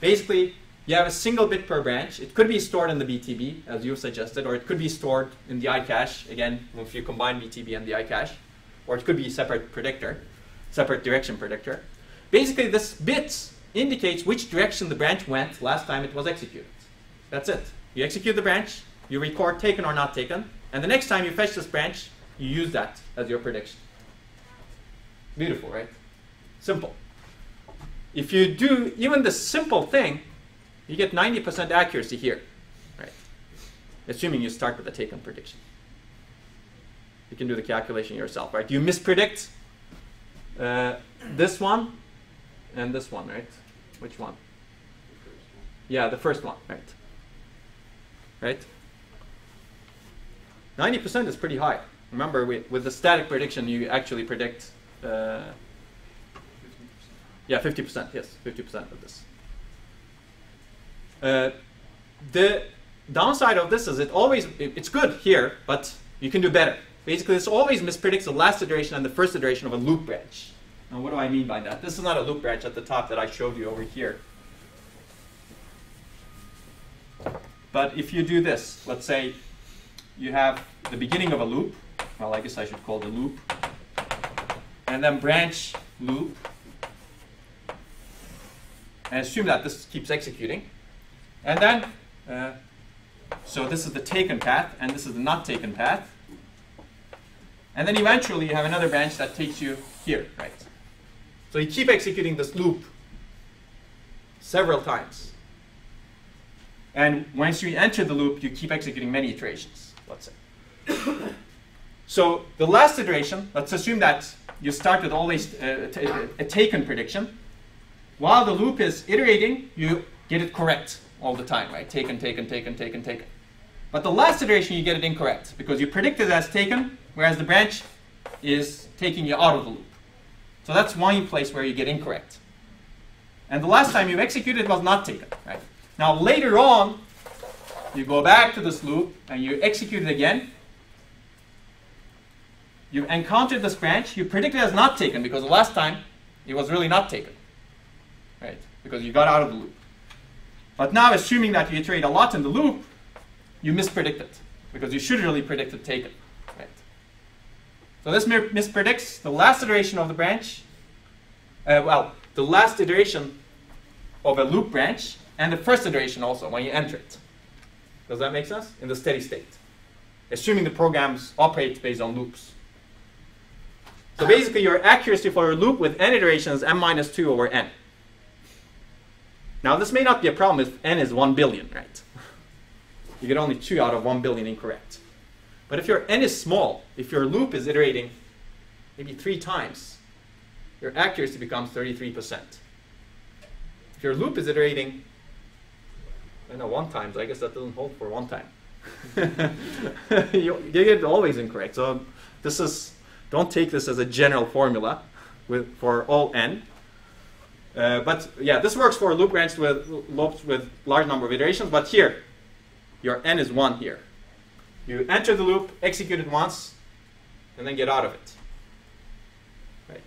Basically, you have a single bit per branch. It could be stored in the BTB, as you suggested, or it could be stored in the iCache, again, if you combine BTB and the iCache, or it could be a separate predictor. Separate direction predictor. Basically, this bit indicates which direction the branch went last time it was executed. That's it. You execute the branch, you record taken or not taken, and the next time you fetch this branch, you use that as your prediction. Beautiful, right? Simple. If you do even the simple thing, you get 90% accuracy here, right? Assuming you start with a taken prediction. You can do the calculation yourself, right? You mispredict this one and this one, right? Which one? Yeah, the first one, right? Right? 90% is pretty high. Remember, with the static prediction, you actually predict 50%. Yeah, 50%, yes, 50% of this. The downside of this is it's good here, but you can do better. Basically, this always mispredicts the last iteration and the first iteration of a loop branch. Now, what do I mean by that? This is not a loop branch at the top that I showed you over here. But if you do this, let's say you have the beginning of a loop. Well, I guess I should call it a loop. And then branch loop. And assume that this keeps executing. And then, so this is the taken path, and this is the not taken path. And then eventually you have another branch that takes you here, right? So you keep executing this loop several times. And once you enter the loop, you keep executing many iterations, let's say. So the last iteration, let's assume that you start with always a taken prediction. While the loop is iterating, you get it correct all the time, right? Taken. But the last iteration, you get it incorrect because you predicted it as taken, whereas the branch is taking you out of the loop. So that's one place where you get incorrect. And the last time you executed it was not taken, right? Now later on, you go back to this loop and you execute it again. You encountered this branch, you predicted it as not taken because the last time it was really not taken, right? Because you got out of the loop. But now assuming that you iterate a lot in the loop, you mispredicted because you should really predict it taken. Right? So this mispredicts the last iteration of the branch, the last iteration of a loop branch, and the first iteration also when you enter it. Does that make sense? In the steady state. Assuming the programs operate based on loops. So basically your accuracy for a loop with n iterations is m minus 2 over n. Now this may not be a problem if n is 1 billion, right? You get only 2 out of 1 billion incorrect. But if your n is small, if your loop is iterating maybe 3 times, your accuracy becomes 33%. If your loop is iterating, I know 1 time, so I guess that doesn't hold for 1 time. you get it always incorrect. So this is, don't take this as a general formula for all n. But yeah, this works for loop branches with loops with large number of iterations. But here, your n is 1 here. You enter the loop, execute it once, and then get out of it. Right.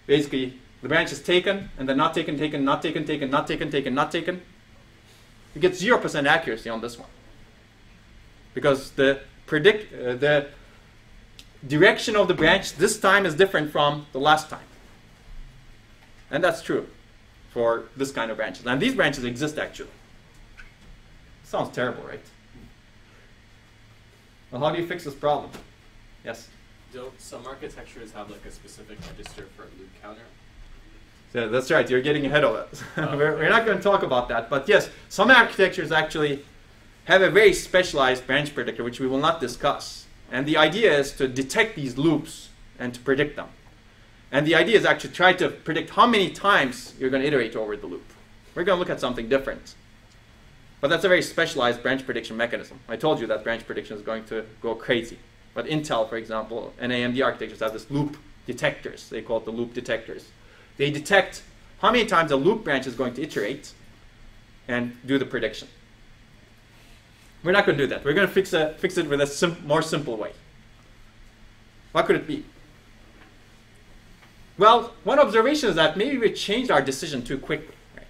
Basically, the branch is taken, and then not taken, taken, not taken, taken, not taken, taken, not taken. You get 0% accuracy on this one. Because the direction of the branch this time is different from the last time. And that's true for this kind of branches. And these branches exist actually. Sounds terrible, right? Well, how do you fix this problem? Yes? Don't some architectures have like a specific register for a loop counter? Yeah, that's right. You're getting ahead of it. We're not going to talk about that. But yes, some architectures actually have a very specialized branch predictor, which we will not discuss. And the idea is to detect these loops and to predict them. And the idea is actually try to predict how many times you're going to iterate over the loop. We're going to look at something different. But that's a very specialized branch prediction mechanism. I told you that branch prediction is going to go crazy. But Intel, for example, and AMD architectures have this loop detectors. They call it the loop detectors. They detect how many times a loop branch is going to iterate and do the prediction. We're not going to do that. We're going to fix it with a more simple way. What could it be? Well, one observation is that maybe we changed our decision too quickly. Right?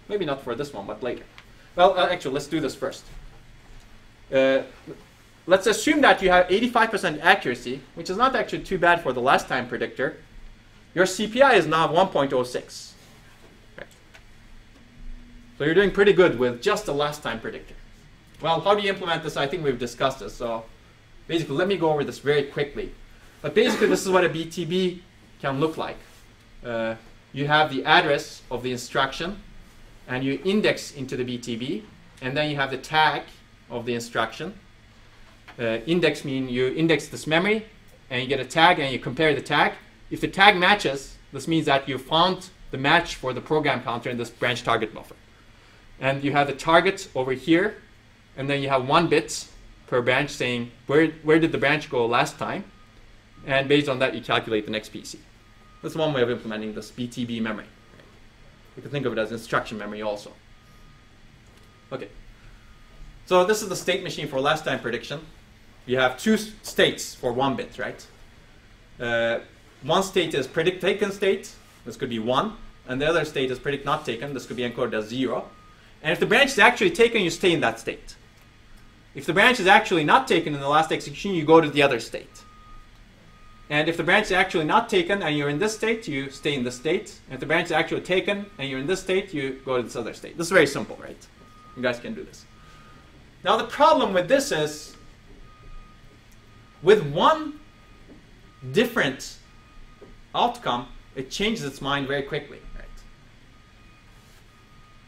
Maybe not for this one, but later. Well, actually, let's do this first. Let's assume that you have 85% accuracy, which is not actually too bad for the last time predictor. Your CPI is now 1.06. Right. So you're doing pretty good with just the last time predictor. Well, how do you implement this? I think we've discussed this. So basically, let me go over this very quickly. But basically, this is what a BTB can look like. You have the address of the instruction, and you index into the BTB, and then you have the tag of the instruction. Index means you index this memory, and you get a tag, and you compare the tag. If the tag matches, this means that you found the match for the program counter in this branch target buffer. And you have the target over here, and then you have 1 bit per branch saying where did the branch go last time, and based on that you calculate the next PC. That's one way of implementing this BTB memory. You can think of it as instruction memory also. Okay, so this is the state machine for last time prediction. You have 2 states for 1 bit, right? One state is predict taken state, this could be 1, and the other state is predict not taken, this could be encoded as 0. And if the branch is actually taken, you stay in that state. If the branch is actually not taken in the last execution, you go to the other state. And if the branch is actually not taken and you're in this state, you stay in this state. And if the branch is actually taken and you're in this state, you go to this other state. This is very simple, right? You guys can do this. Now the problem with this is, with one different outcome, it changes its mind very quickly, right?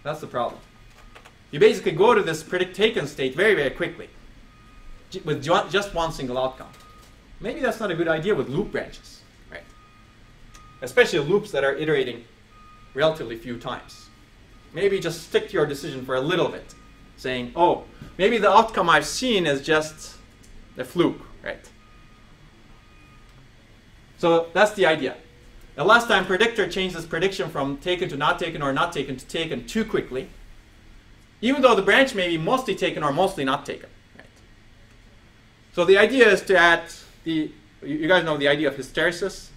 That's the problem. You basically go to this predict taken state very, very quickly with just one single outcome. Maybe that's not a good idea with loop branches, right? Especially loops that are iterating relatively few times. Maybe just stick to your decision for a little bit, saying, oh, maybe the outcome I've seen is just a fluke, right? So that's the idea. The last time predictor changes prediction from taken to not taken or not taken to taken too quickly, even though the branch may be mostly taken or mostly not taken. Right? So the idea is to add you guys know the idea of hysteresis?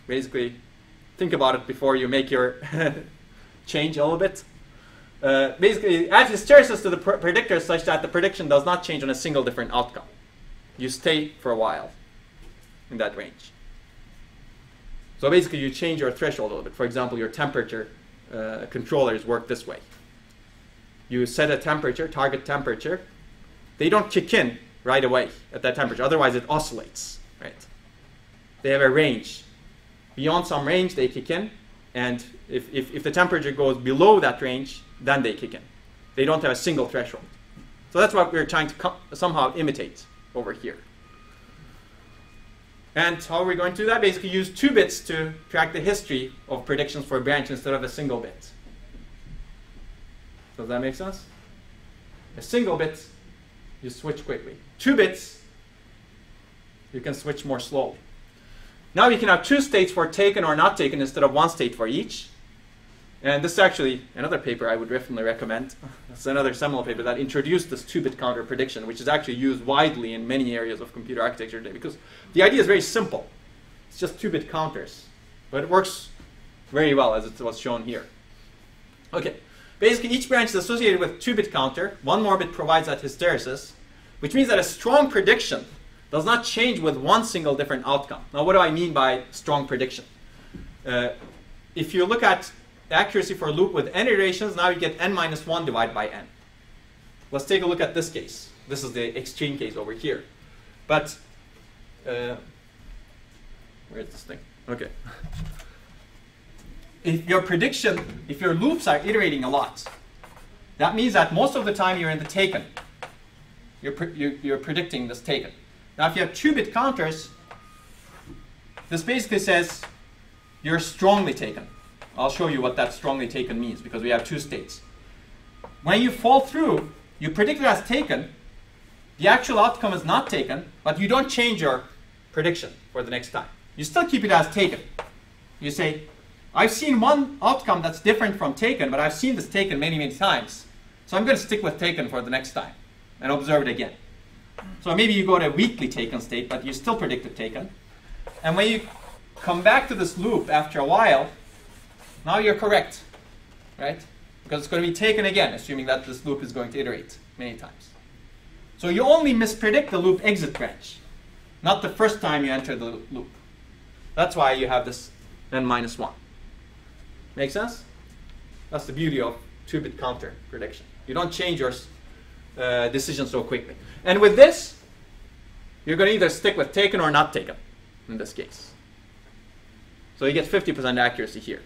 Basically, think about it before you make your change a little bit. Basically, add hysteresis to the predictor such that the prediction does not change on a single different outcome. You stay for a while in that range. So basically, you change your threshold a little bit. For example, your temperature controllers work this way. you set a temperature, target temperature, they don't kick in right away at that temperature. Otherwise, it oscillates, right? They have a range. Beyond some range, they kick in. And if the temperature goes below that range, then they kick in. They don't have a single threshold. So that's what we're trying to somehow imitate over here. And how are we going to do that? Basically use 2 bits to track the history of predictions for a branch instead of a single bit. Does that make sense? A single bit, you switch quickly. 2 bits, you can switch more slowly. Now we can have 2 states for taken or not taken instead of 1 state for each. And this is actually another paper I would definitely recommend. It's another seminal paper that introduced this 2-bit counter prediction, which is actually used widely in many areas of computer architecture today, because the idea is very simple. It's just 2-bit counters, but it works very well as it was shown here. Okay, basically each branch is associated with 2-bit counter. 1 more bit provides that hysteresis, which means that a strong prediction does not change with 1 single different outcome. Now, what do I mean by strong prediction? If you look at accuracy for a loop with n iterations, now you get n minus 1 divided by n. Let's take a look at this case. This is the extreme case over here. But, where is this thing? Okay. If your loops are iterating a lot, that means that most of the time you're in the taken. You're predicting this taken. Now, if you have 2-bit counters, this basically says you're strongly taken. I'll show you what that strongly taken means, because we have 2 states. When you fall through, you predict it as taken. The actual outcome is not taken, but you don't change your prediction for the next time. You still keep it as taken. You say, I've seen one outcome that's different from taken, but I've seen this taken many, many times. So I'm going to stick with taken for the next time and observe it again. So maybe you go to a weakly taken state, but you still predicted taken. And when you come back to this loop after a while, now you're correct, right? Because it's going to be taken again, assuming that this loop is going to iterate many times. So you only mispredict the loop exit branch, not the first time you enter the loop. That's why you have this n minus 1. Make sense? That's the beauty of 2-bit counter prediction. You don't change your decision so quickly. And with this, you're going to either stick with taken or not taken in this case. So you get 50% accuracy here.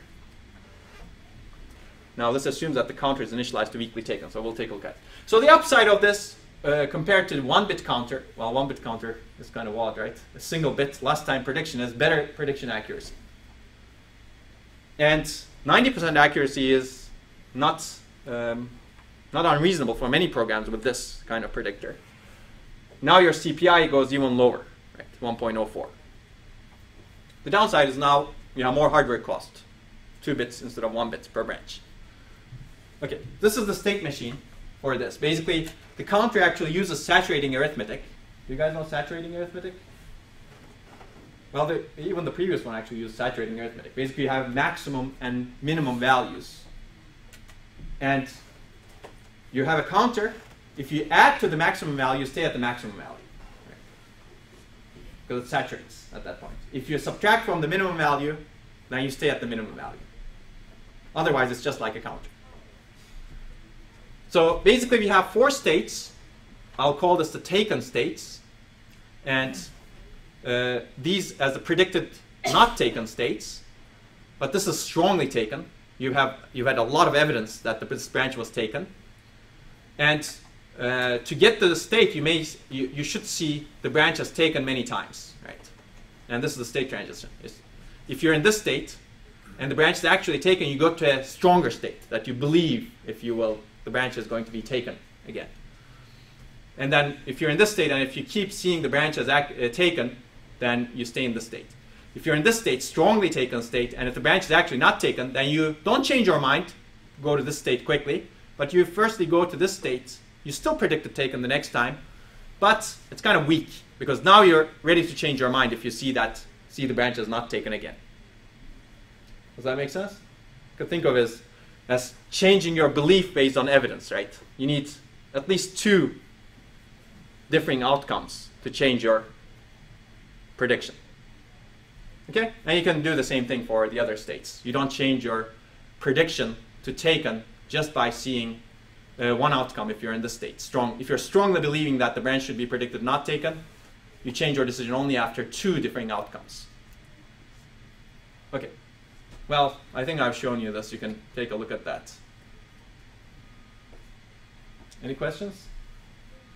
Now this assumes that the counter is initialized to weakly taken, so we'll take a look at it. So the upside of this, compared to the 1-bit counter, well, 1-bit counter is kind of odd, right? A single bit last time prediction is better prediction accuracy. And 90% accuracy is not unreasonable for many programs with this kind of predictor. Now your CPI goes even lower, right? 1.04. The downside is now you have more hardware cost, 2 bits instead of 1 bit per branch. Okay, this is the state machine for this. Basically, the counter actually uses saturating arithmetic. Do you guys know saturating arithmetic? Well, even the previous one actually used saturating arithmetic. Basically, you have maximum and minimum values. And you have a counter. If you add to the maximum value, stay at the maximum value. Right? Because it saturates at that point. If you subtract from the minimum value, then you stay at the minimum value. Otherwise, it's just like a counter. So basically, we have 4 states. I'll call this the taken states. And these as the predicted not taken states. But this is strongly taken. You've had a lot of evidence that this branch was taken. And to get to the state, you should see the branch as taken many times, right? And this is the state transition. If you're in this state, and the branch is actually taken, you go to a stronger state that you believe, if you will, the branch is going to be taken again. And then if you're in this state, and if you keep seeing the branch as taken, then you stay in this state. If you're in this state, strongly taken state, and if the branch is actually not taken, then you don't change your mind, go to this state quickly, but you firstly go to this state. You still predict the taken the next time, but it's kind of weak, because now you're ready to change your mind if you see the branch is not taken again. Does that make sense? You could think of it as changing your belief based on evidence, right? You need at least 2 differing outcomes to change your prediction. Okay? And you can do the same thing for the other states. You don't change your prediction to taken just by seeing one outcome if you're in this state. If you're strongly believing that the branch should be predicted not taken, you change your decision only after two differing outcomes. Okay. Well, I think I've shown you this. You can take a look at that. Any questions?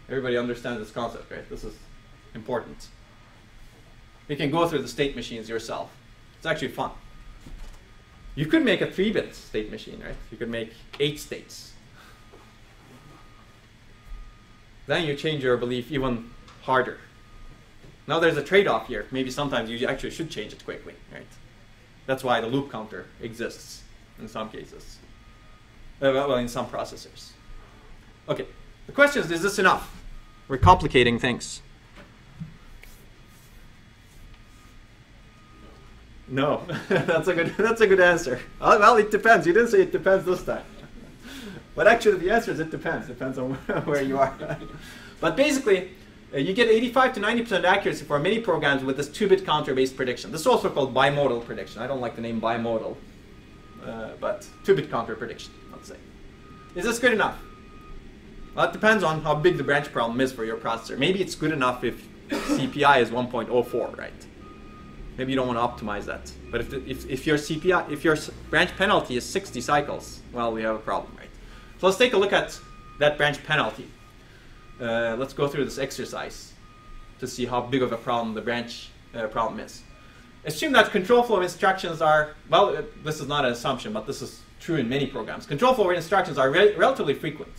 Everybody understands this concept, right? This is important. You can go through the state machines yourself. It's actually fun. You could make a 3-bit state machine, right? You could make 8 states. Then you change your belief even harder. Now there's a trade-off here. Maybe sometimes you actually should change it quickly, right? That's why the loop counter exists in some cases. Well, in some processors. Okay, the question is this enough? We're complicating things. No, that's a good answer. Well, it depends. You didn't say it depends this time. But actually the answer is it depends. Depends on where you are. But basically, you get 85 to 90% accuracy for many programs with this 2-bit counter-based prediction. This is also called bimodal prediction. I don't like the name bimodal, but 2-bit counter prediction, let's say. Is this good enough? Well, it depends on how big the branch problem is for your processor. Maybe it's good enough if CPI is 1.04, right? Maybe you don't want to optimize that. But if your branch penalty is 60 cycles, well, we have a problem, right? So let's take a look at that branch penalty. Let's go through this exercise to see how big of a problem the branch problem is. Assume that control flow instructions are, well, this is not an assumption, but this is true in many programs. Control flow instructions are relatively frequent.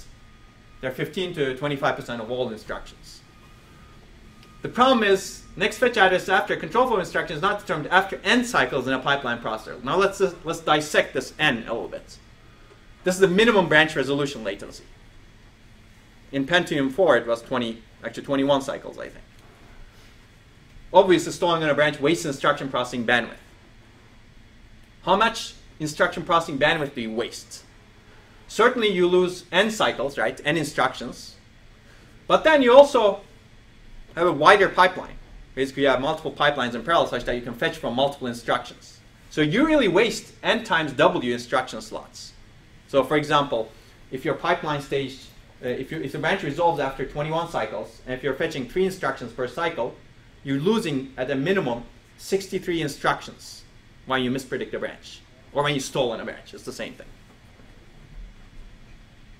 They're 15 to 25% of all instructions. The problem is, next fetch address after control flow instruction is not determined after n cycles in a pipeline processor. Now let's dissect this n a little bit. This is the minimum branch resolution latency. In Pentium 4, it was 21 cycles, I think. Obviously, stalling on a branch wastes instruction processing bandwidth. How much instruction processing bandwidth do you waste? Certainly, you lose n cycles, right? N instructions. But then you also have a wider pipeline. Basically, you have multiple pipelines in parallel such that you can fetch from multiple instructions. So you really waste n times w instruction slots. So for example, if your pipeline stage, if the branch resolves after 21 cycles, and if you're fetching 3 instructions per cycle, you're losing at a minimum 63 instructions when you mispredict a branch, or when you stall on a branch. It's the same thing.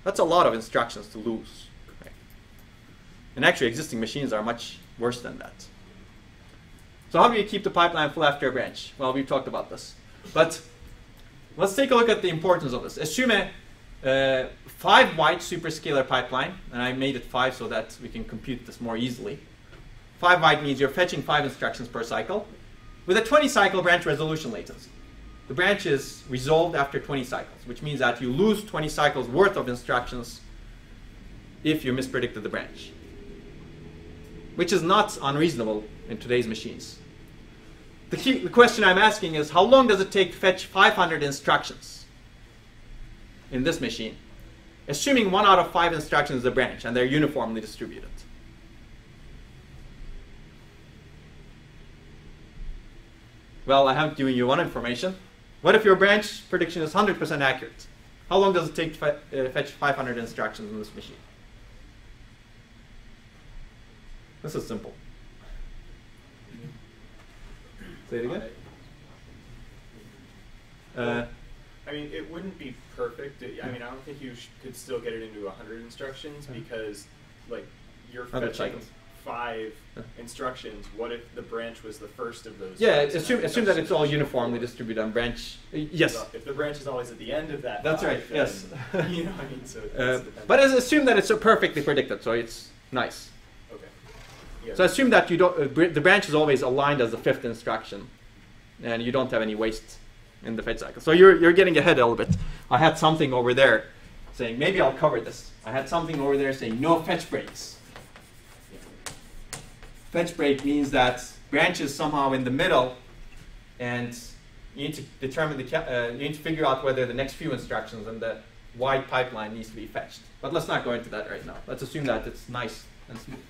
That's a lot of instructions to lose. Right? And actually, existing machines are much worse than that. So how do you keep the pipeline full after a branch? Well, we've talked about this. But let's take a look at the importance of this. Assume a 5-byte superscalar pipeline, and I made it 5 so that we can compute this more easily. 5-byte means you're fetching 5 instructions per cycle with a 20-cycle branch resolution latency. The branch is resolved after 20 cycles, which means that you lose 20 cycles worth of instructions if you mispredicted the branch, which is not unreasonable in today's machines. The question I'm asking is, how long does it take to fetch 500 instructions in this machine, assuming 1 out of 5 instructions is a branch and they're uniformly distributed? Well, I haven't given you one information. What if your branch prediction is 100% accurate? How long does it take to fetch 500 instructions in this machine? This is simple. Say it again. I mean, it wouldn't be perfect. I mean, I don't think you could still get it into 100 instructions because, like, you're fetching cycles. 5 instructions. What if the branch was the first of those? Yeah, assume that it's all uniformly distributed on branch. Yes. So if the branch is always at the end of that. That's 5, right. then, Yes. You know, I mean, so it's But assume that it's so perfectly predicted, so it's nice. okay. Yeah. So assume that you don't. The branch is always aligned as the 5th instruction, and you don't have any waste in the fetch cycle. So you're getting ahead a little bit. I had something over there saying maybe I'll cover this. I had something over there saying no fetch breaks. Fetch break means that branch is somehow in the middle, and you need to determine you need to figure out whether the next few instructions in the wide pipeline needs to be fetched. But let's not go into that right now. Let's assume that it's nice and smooth.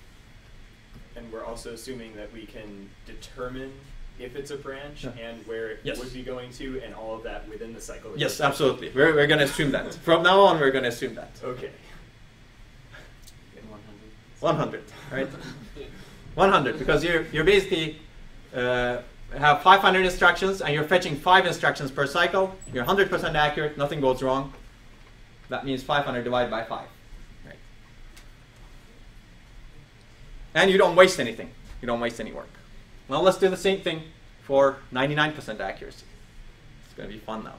And we're also assuming that we can determine if it's a branch and where it Yes. would be going to, and all of that within the cycle. Yes, absolutely. We're going to assume that. From now on, we're going to assume that. Okay. 100, right? 100, because you're basically have 500 instructions and you're fetching 5 instructions per cycle. You're 100% accurate, nothing goes wrong. That means 500 divided by 5. Right? And you don't waste anything. You don't waste any work. Now let's do the same thing for 99% accuracy. It's going to be fun now.